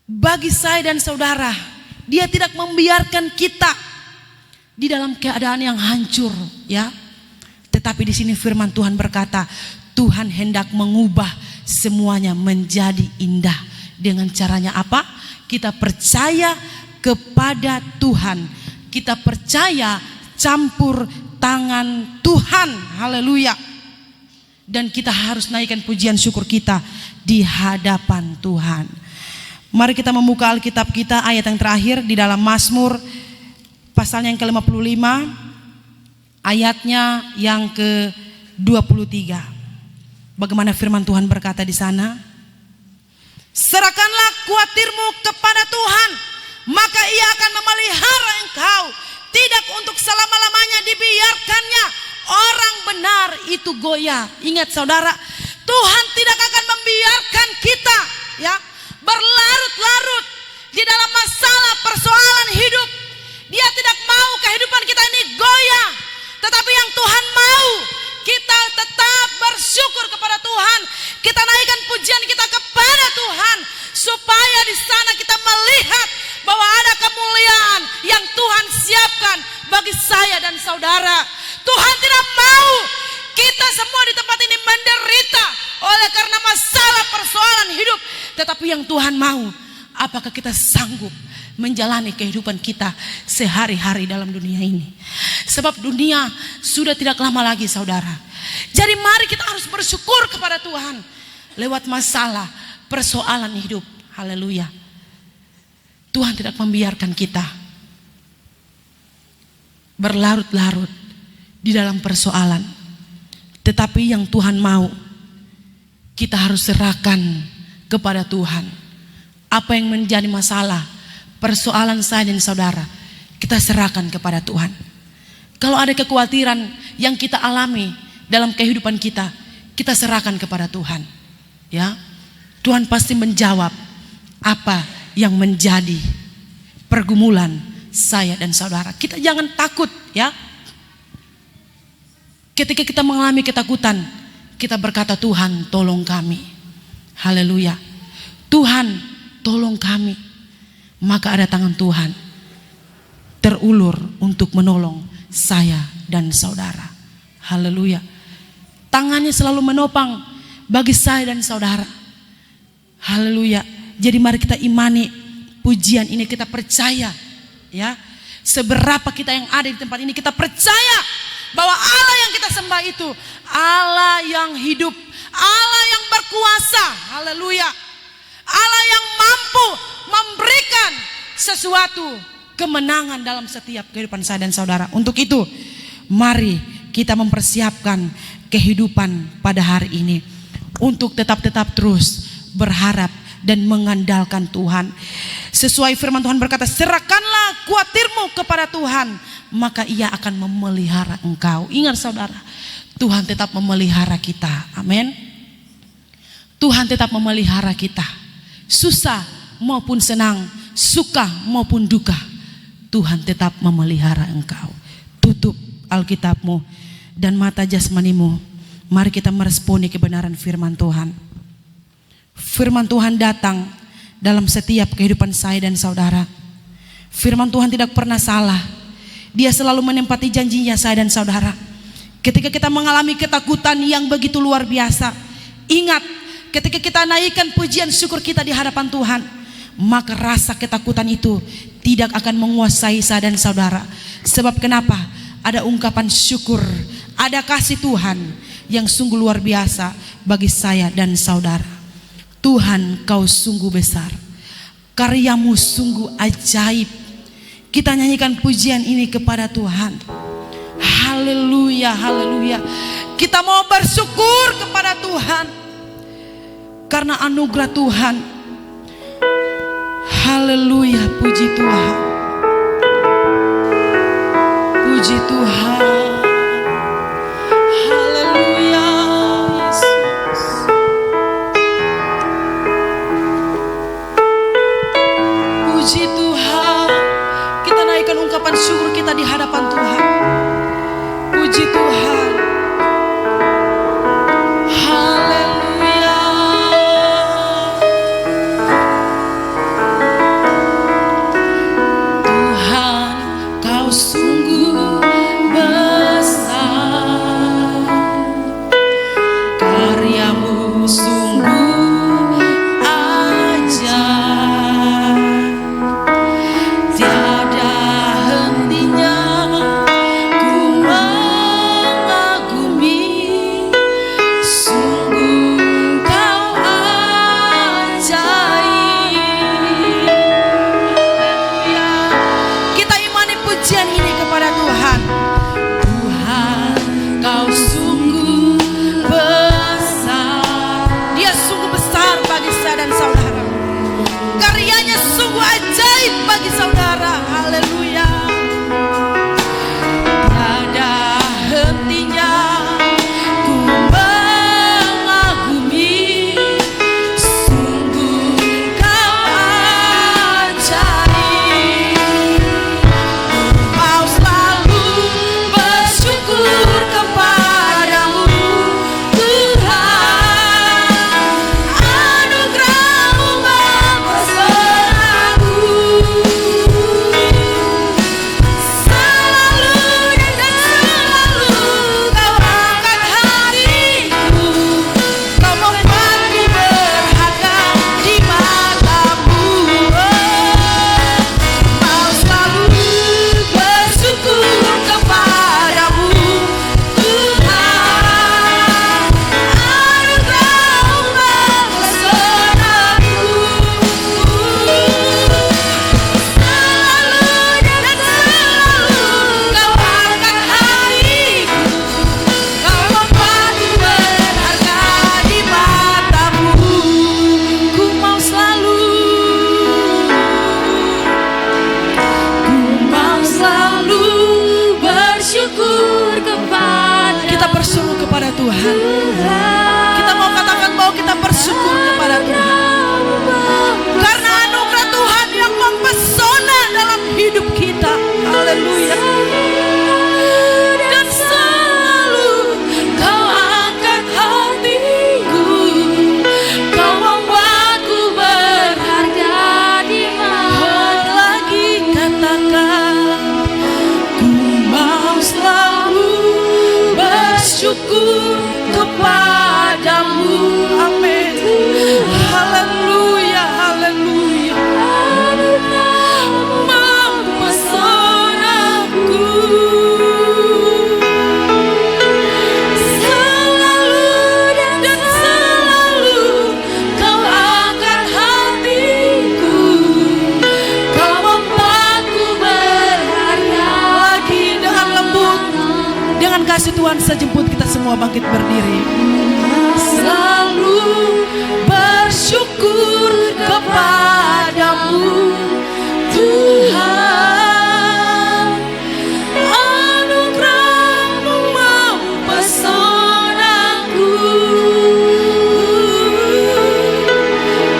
bagi saya dan saudara. Dia tidak membiarkan kita di dalam keadaan yang hancur, ya. Tetapi di sini firman Tuhan berkata, Tuhan hendak mengubah semuanya menjadi indah. Dengan caranya apa? Kita percaya kepada Tuhan. Kita percaya campur tangan Tuhan. Haleluya. Dan kita harus naikkan pujian syukur kita di hadapan Tuhan. Mari kita membuka Alkitab kita, ayat yang terakhir di dalam Mazmur pasalnya yang ke-55, ayatnya yang ke-23. Bagaimana firman Tuhan berkata di sana? Serahkanlah khawatirmu kepada Tuhan, maka Ia akan memelihara engkau. Tidak untuk selama-lamanya dibiarkannya orang benar itu goyah. Ingat saudara, Tuhan tidak akan membiarkan kita, ya, berlarut-larut di dalam masalah persoalan hidup. Dia tidak mau kehidupan kita ini goyah. Tetapi yang Tuhan mau, kita tetap bersyukur kepada Tuhan. Kita naikkan pujian kita kepada Tuhan, supaya di sana kita melihat bahwa ada kemuliaan yang Tuhan siapkan bagi saya dan saudara. Tuhan tidak mau kita semua di tempat ini menderita oleh karena masalah persoalan hidup. Tetapi yang Tuhan mau, apakah kita sanggup menjalani kehidupan kita sehari-hari dalam dunia ini. Sebab dunia sudah tidak lama lagi saudara. Jadi mari kita harus bersyukur kepada Tuhan lewat masalah persoalan hidup. Haleluya. Tuhan tidak membiarkan kita berlarut-larut di dalam persoalan. Tetapi yang Tuhan mau, kita harus serahkan kepada Tuhan. Apa yang menjadi masalah, persoalan saya dan saudara, kita serahkan kepada Tuhan. Kalau ada kekhawatiran yang kita alami dalam kehidupan kita, kita serahkan kepada Tuhan. Ya, Tuhan pasti menjawab apa yang menjadi pergumulan saya dan saudara. Kita jangan takut, ya. Ketika kita mengalami ketakutan, kita berkata, Tuhan tolong kami. Haleluya. Tuhan tolong kami. Maka ada tangan Tuhan terulur untuk menolong saya dan saudara. Haleluya. Tangannya selalu menopang bagi saya dan saudara. Haleluya. Jadi mari kita imani pujian ini kita percaya, ya, seberapa kita yang ada di tempat ini kita percaya bahwa Allah yang kita sembah itu Allah yang hidup, Allah yang berkuasa, haleluya, Allah yang mampu memberikan sesuatu kemenangan dalam setiap kehidupan saya dan saudara. Untuk itu mari kita mempersiapkan kehidupan pada hari ini untuk tetap terus berharap dan mengandalkan Tuhan. Sesuai firman Tuhan berkata, serahkanlah kuatirmu kepada Tuhan, maka Ia akan memelihara engkau. Ingat saudara, Tuhan tetap memelihara kita. Amin. Tuhan tetap memelihara kita. Susah maupun senang, suka maupun duka, Tuhan tetap memelihara engkau. Tutup Alkitabmu dan mata jasmanimu. Mari kita meresponi kebenaran firman Tuhan. Firman Tuhan datang dalam setiap kehidupan saya dan saudara. Firman Tuhan tidak pernah salah. Dia selalu menempati janjinya saya dan saudara. Ketika kita mengalami ketakutan yang begitu luar biasa, ingat, ketika kita naikkan pujian syukur kita di hadapan Tuhan, maka rasa ketakutan itu tidak akan menguasai saya dan saudara. Sebab kenapa? Ada ungkapan syukur, ada kasih Tuhan yang sungguh luar biasa bagi saya dan saudara. Tuhan, Kau sungguh besar, karyamu sungguh ajaib. Kita nyanyikan pujian ini kepada Tuhan. Haleluya, haleluya. Kita mau bersyukur kepada Tuhan karena anugerah Tuhan. Haleluya, puji Tuhan. Puji Tuhan. Haleluya, Yesus. Puji Tuhan. Kita naikkan ungkapan syukur kita di hadapan Tuhan. Puji Tuhan. Haleluya. Tuhan, Kau sungguh besar, karyamu sungguh ajaib. Tiada hentinya ku mengagumi, sungguh Kau ajaib. Kita imani pujian ini kepada Tuhan. Tuhan, Kau sungguh besar. Dia sungguh besar bagi saya dan saudara. Karyanya sungguh ajaib bagi saudara. Haleluya. Tiada hentinya ku mengagumi, sungguh Kau ajaib. Mau selalu bersyukur kepadamu Tuhan, anugerah-Mu mempesonaku. Selalu dan selalu Kau angkat hatiku, Kau membuatku berharga di mata-Mu. Mau selalu bersyukur kepadamu Tuhan, anugerah-Mu mempesonaku. Selalu dan selalu Kau angkat hatiku, Kau membuatku berharga di mata-Mu. Ku mau selalu bersyukur kepada. Kita bersyukur kepada Tuhan. Kita mau katakan bahwa kita bersyukur kepada Tuhan karena anugerah Tuhan yang mempesona dalam hidup kita. Haleluya. Dan selalu Kau angkat hatiku, Kau membuatku berharga di mata. Lagi katakan, ku mau selalu bersyukur kepada Tuhan sejemput kita semua bangkit berdiri. Selalu bersyukur kepadamu Tuhan, anugerah-Mu mempesonaku.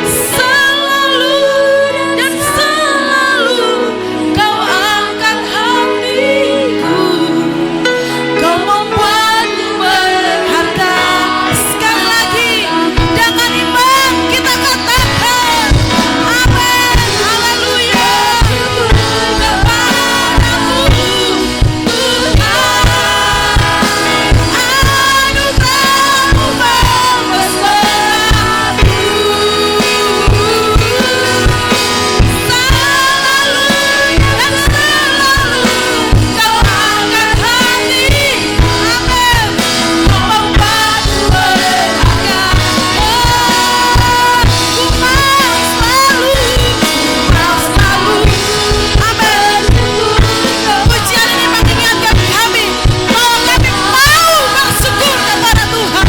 Selalu dan selalu Kau angkat hatiku, Kau membuatku berharga. Sekali lagi dengan iman kita katakan amin, haleluya. Kepadamu Tuhan, anugerah-Mu mempesonaku. Selalu dan selalu Kau angkat hati, amin, Kau membuatku berharga. Ku mau selalu, amin. Pujian ini mengingatkan kami bahwa kami mau bersyukur kepada Tuhan.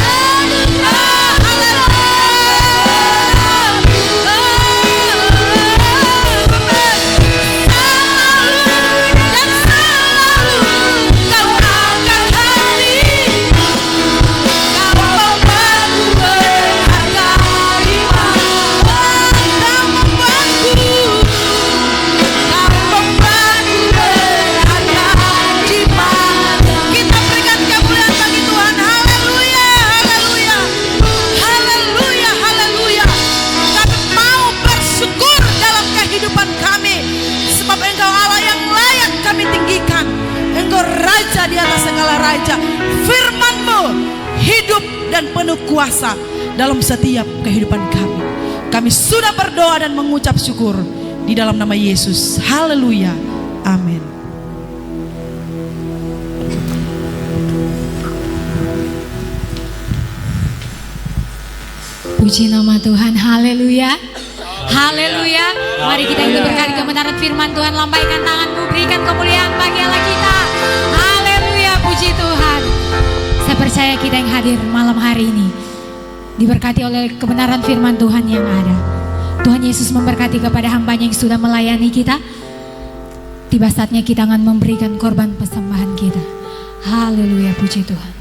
Kita berikan kemuliaan bagi Tuhan. Haleluya, haleluya, haleluya, haleluya. Kami mau bersyukur dalam kehidupan kami, sebab Engkau Allah yang layak kami tinggikan. Engkau Raja di atas segala raja. Firman-Mu hidup dan penuh kuasa dalam setiap kehidupan kami. Kami sudah berdoa dan mengucap syukur di dalam nama Yesus. Haleluya, amin. Puji nama Tuhan, haleluya. Haleluya. Mari kita yang diberkati kebenaran firman Tuhan, lambaikan tanganmu, berikan kemuliaan bagi Allah kita. Haleluya, puji Tuhan. Saya percaya kita yang hadir malam hari ini diberkati oleh kebenaran firman Tuhan yang ada. Tuhan Yesus memberkati kepada hamba-Nya yang sudah melayani kita. Tiba saatnya kita akan memberikan korban persembahan kita. Haleluya, puji Tuhan.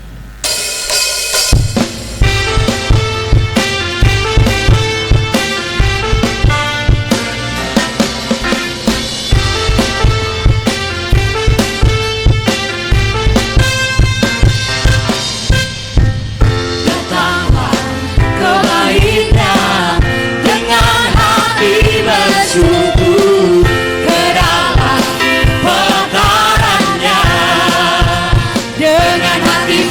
Bersyukur ke dalam pekarannya dengan hati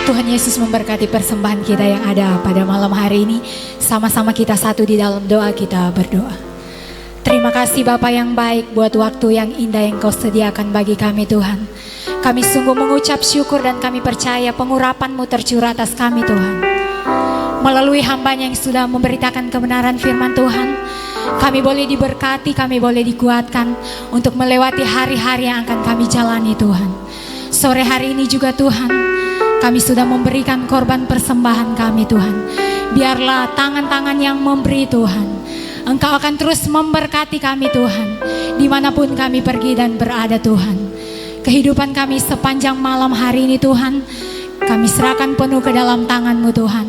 Tuhan Yesus memberkati persembahan kita yang ada pada malam hari ini. Sama-sama kita satu di dalam doa, kita berdoa. Terima kasih Bapa yang baik buat waktu yang indah yang Kau sediakan bagi kami Tuhan. Kami sungguh mengucap syukur dan kami percaya pengurapan-Mu tercurah atas kami Tuhan. Melalui hamba-Nya yang sudah memberitakan kebenaran firman Tuhan, kami boleh diberkati, kami boleh dikuatkan untuk melewati hari-hari yang akan kami jalani Tuhan. Sore hari ini juga Tuhan, kami sudah memberikan korban persembahan kami Tuhan. Biarlah tangan-tangan yang memberi Tuhan, Engkau akan terus memberkati kami Tuhan, dimanapun kami pergi dan berada Tuhan. Kehidupan kami sepanjang malam hari ini Tuhan, kami serahkan penuh ke dalam tangan-Mu Tuhan.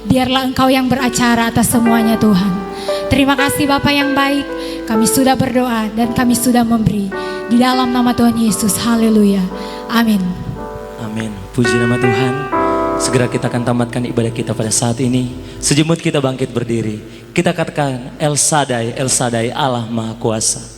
Biarlah Engkau yang beracara atas semuanya Tuhan. Terima kasih Bapa yang baik, kami sudah berdoa dan kami sudah memberi. Di dalam nama Tuhan Yesus, haleluya, amin. Amin. Puji nama Tuhan. Segera kita akan tamatkan ibadah kita pada saat ini. Sejemut kita bangkit berdiri. Kita katakan El Shaddai, El Shaddai, Allah Maha Kuasa.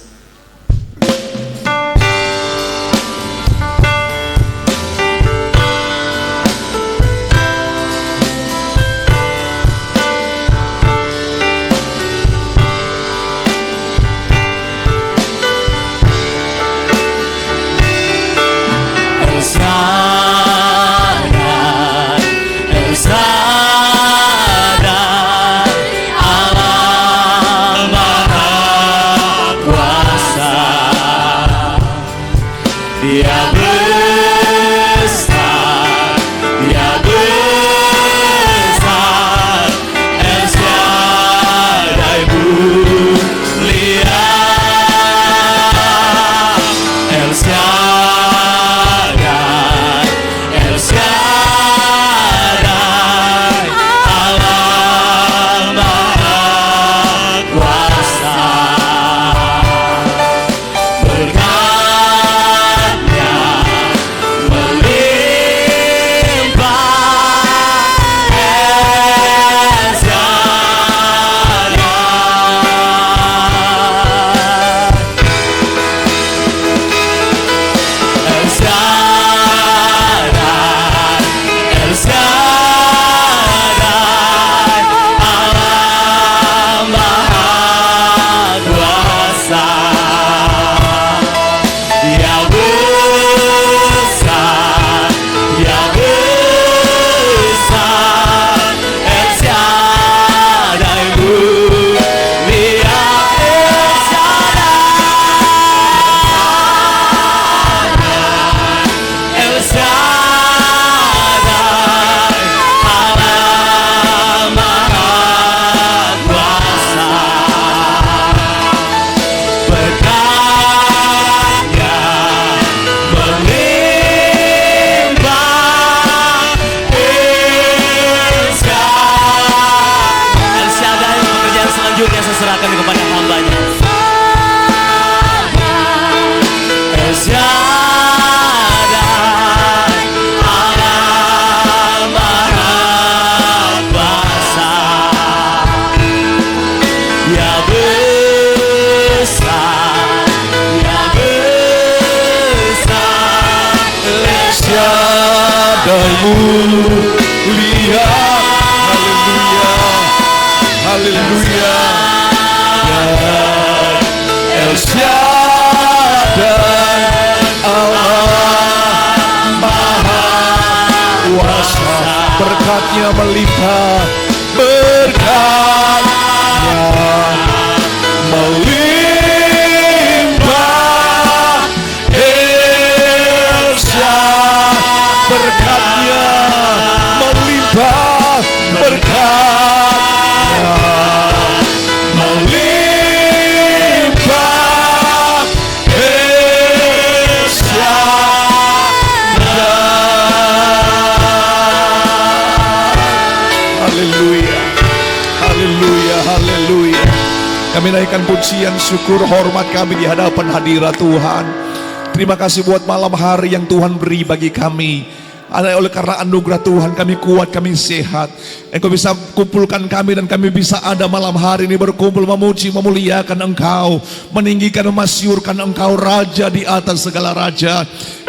Haleluya, haleluya, haleluya. El Shaddai, Allah Maha Kuasa, berkatnya melimpah, berkatnya melimpah. El Shaddai, berkatnya melimpah, berkatnya melimpah. El Shaddai. Haleluya, haleluya, haleluya. Kami naikkan pujian, syukur, hormat kami di hadapan hadirat Tuhan. Terima kasih buat malam hari yang Tuhan beri bagi kami. Oleh karena anugerah Tuhan kami kuat, kami sehat. Engkau bisa kumpulkan kami dan kami bisa ada malam hari ini berkumpul memuji, memuliakan Engkau, meninggikan, memasyurkan Engkau Raja di atas segala raja.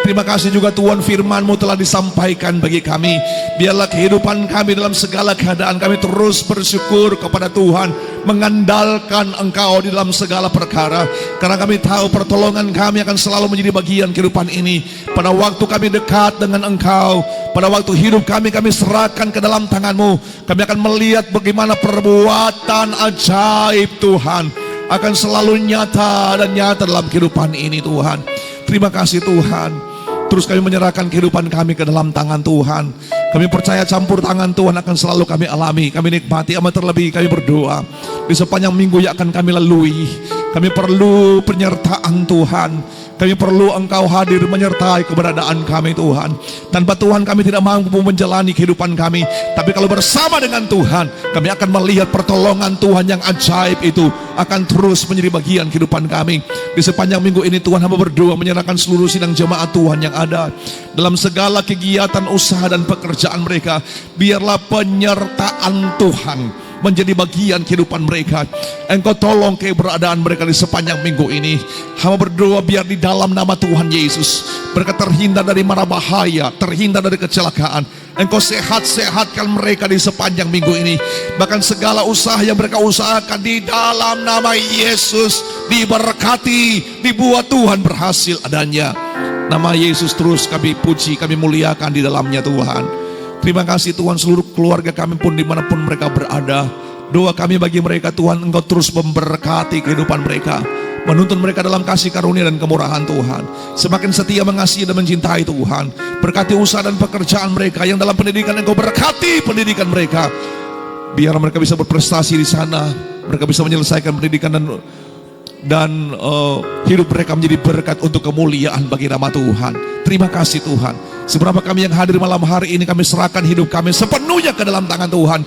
Terima kasih juga Tuhan, firman-Mu telah disampaikan bagi kami. Biarlah kehidupan kami dalam segala keadaan kami terus bersyukur kepada Tuhan, mengandalkan Engkau di dalam segala perkara. Karena kami tahu pertolongan kami akan selalu menjadi bagian kehidupan ini. Pada waktu kami dekat dengan Engkau, pada waktu hidup kami serahkan ke dalam tangan-Mu. Kami akan melihat bagaimana perbuatan ajaib Tuhan akan selalu nyata dan nyata dalam kehidupan ini Tuhan. Terima kasih Tuhan. Terus kami menyerahkan kehidupan kami ke dalam tangan Tuhan. Kami percaya campur tangan Tuhan akan selalu kami alami. Kami nikmati, amat terlebih kami berdoa di sepanjang minggu yang akan kami lalui. Kami perlu penyertaan Tuhan. Kami perlu Engkau hadir menyertai keberadaan kami Tuhan. Tanpa Tuhan kami tidak mampu menjalani kehidupan kami. Tapi kalau bersama dengan Tuhan, kami akan melihat pertolongan Tuhan yang ajaib itu akan terus menjadi bagian kehidupan kami. Di sepanjang minggu ini Tuhan hamba berdoa menyerahkan seluruh sidang jemaat Tuhan yang ada dalam segala kegiatan usaha dan pekerjaan mereka. Biarlah penyertaan Tuhan menjadi bagian kehidupan mereka. Engkau tolong keberadaan mereka di sepanjang minggu ini. Hamba berdoa biar di dalam nama Tuhan Yesus mereka terhindar dari mara bahaya, terhindar dari kecelakaan. Engkau sehat-sehatkan mereka di sepanjang minggu ini. Bahkan segala usaha yang mereka usahakan di dalam nama Yesus diberkati, dibuat Tuhan berhasil adanya. Nama Yesus terus kami puji, kami muliakan di dalamnya Tuhan. Terima kasih Tuhan, seluruh keluarga kami pun dimanapun mereka berada. Doa kami bagi mereka Tuhan, Engkau terus memberkati kehidupan mereka, menuntun mereka dalam kasih karunia dan kemurahan Tuhan. Semakin setia mengasihi dan mencintai Tuhan. Berkati usaha dan pekerjaan mereka. Yang dalam pendidikan Engkau berkati pendidikan mereka. Biar mereka bisa berprestasi di sana. Mereka bisa menyelesaikan pendidikan dan hidup mereka menjadi berkat untuk kemuliaan bagi nama Tuhan. Terima kasih Tuhan. Seberapa kami yang hadir malam hari ini, kami serahkan hidup kami sepenuhnya ke dalam tangan Tuhan.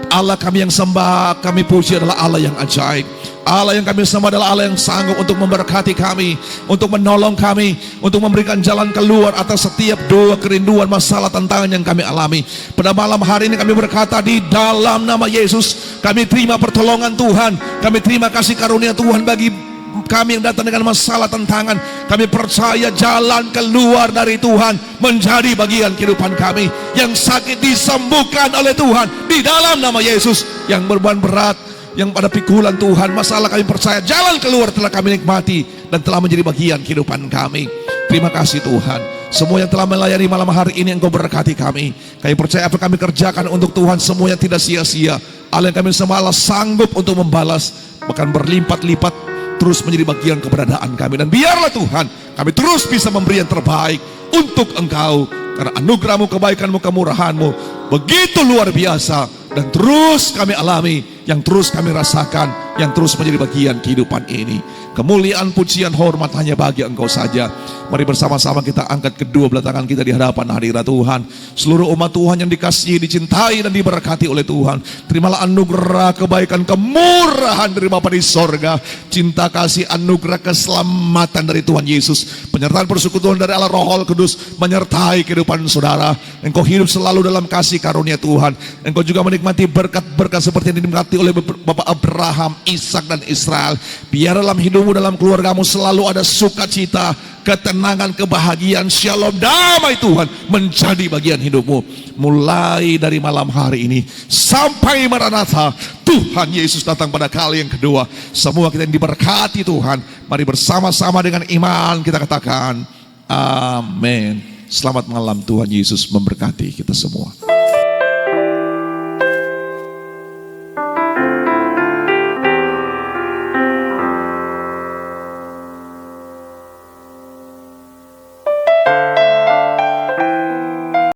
Allah kami yang sembah, kami puji adalah Allah yang ajaib. Allah yang kami sembah adalah Allah yang sanggup untuk memberkati kami, untuk menolong kami, untuk memberikan jalan keluar atas setiap doa, kerinduan, masalah, tantangan yang kami alami. Pada malam hari ini kami berkata di dalam nama Yesus, kami terima pertolongan Tuhan, kami terima kasih karunia Tuhan bagi kami yang datang dengan masalah tantangan. Kami percaya jalan keluar dari Tuhan menjadi bagian kehidupan kami. Yang sakit disembuhkan oleh Tuhan di dalam nama Yesus. Yang beban berat, yang pada pikulan Tuhan, masalah kami percaya jalan keluar telah kami nikmati dan telah menjadi bagian kehidupan kami. Terima kasih Tuhan. Semua yang telah melayani malam hari ini Engkau berkati kami. Kami percaya apa kami kerjakan untuk Tuhan semuanya tidak sia-sia. Allah yang kami sembah Allah sanggup untuk membalas, bahkan berlipat-lipat terus menjadi bagian keberadaan kami. Dan biarlah Tuhan kami terus bisa memberi yang terbaik untuk Engkau. Karena anugerah-Mu, kebaikan-Mu, kemurahan-Mu begitu luar biasa. Dan terus kami alami, yang terus kami rasakan, yang terus menjadi bagian kehidupan ini. Kemuliaan, pujian, hormat hanya bagi Engkau saja. Mari bersama-sama kita angkat kedua belah tangan kita di hadapan hadirat Tuhan. Seluruh umat Tuhan yang dikasihi, dicintai dan diberkati oleh Tuhan, terimalah anugerah, kebaikan, kemurahan dari Bapa di sorga, cinta kasih, anugerah, keselamatan dari Tuhan Yesus, penyertaan persekutuan dari Allah Roh Kudus menyertai kehidupan saudara. Engkau hidup selalu dalam kasih karunia Tuhan. Engkau juga menikmati berkat-berkat seperti yang dinikmati oleh Bapak Abraham, Ishak dan Israel. Biar dalam hidupmu, dalam keluargamu selalu ada sukacita, ketenangan, kebahagiaan, shalom, damai Tuhan menjadi bagian hidupmu. Mulai dari malam hari ini sampai Maranatha, Tuhan Yesus datang pada kali yang kedua. Semua kita yang diberkati Tuhan, mari bersama-sama dengan iman kita katakan amin. Selamat malam, Tuhan Yesus memberkati kita semua.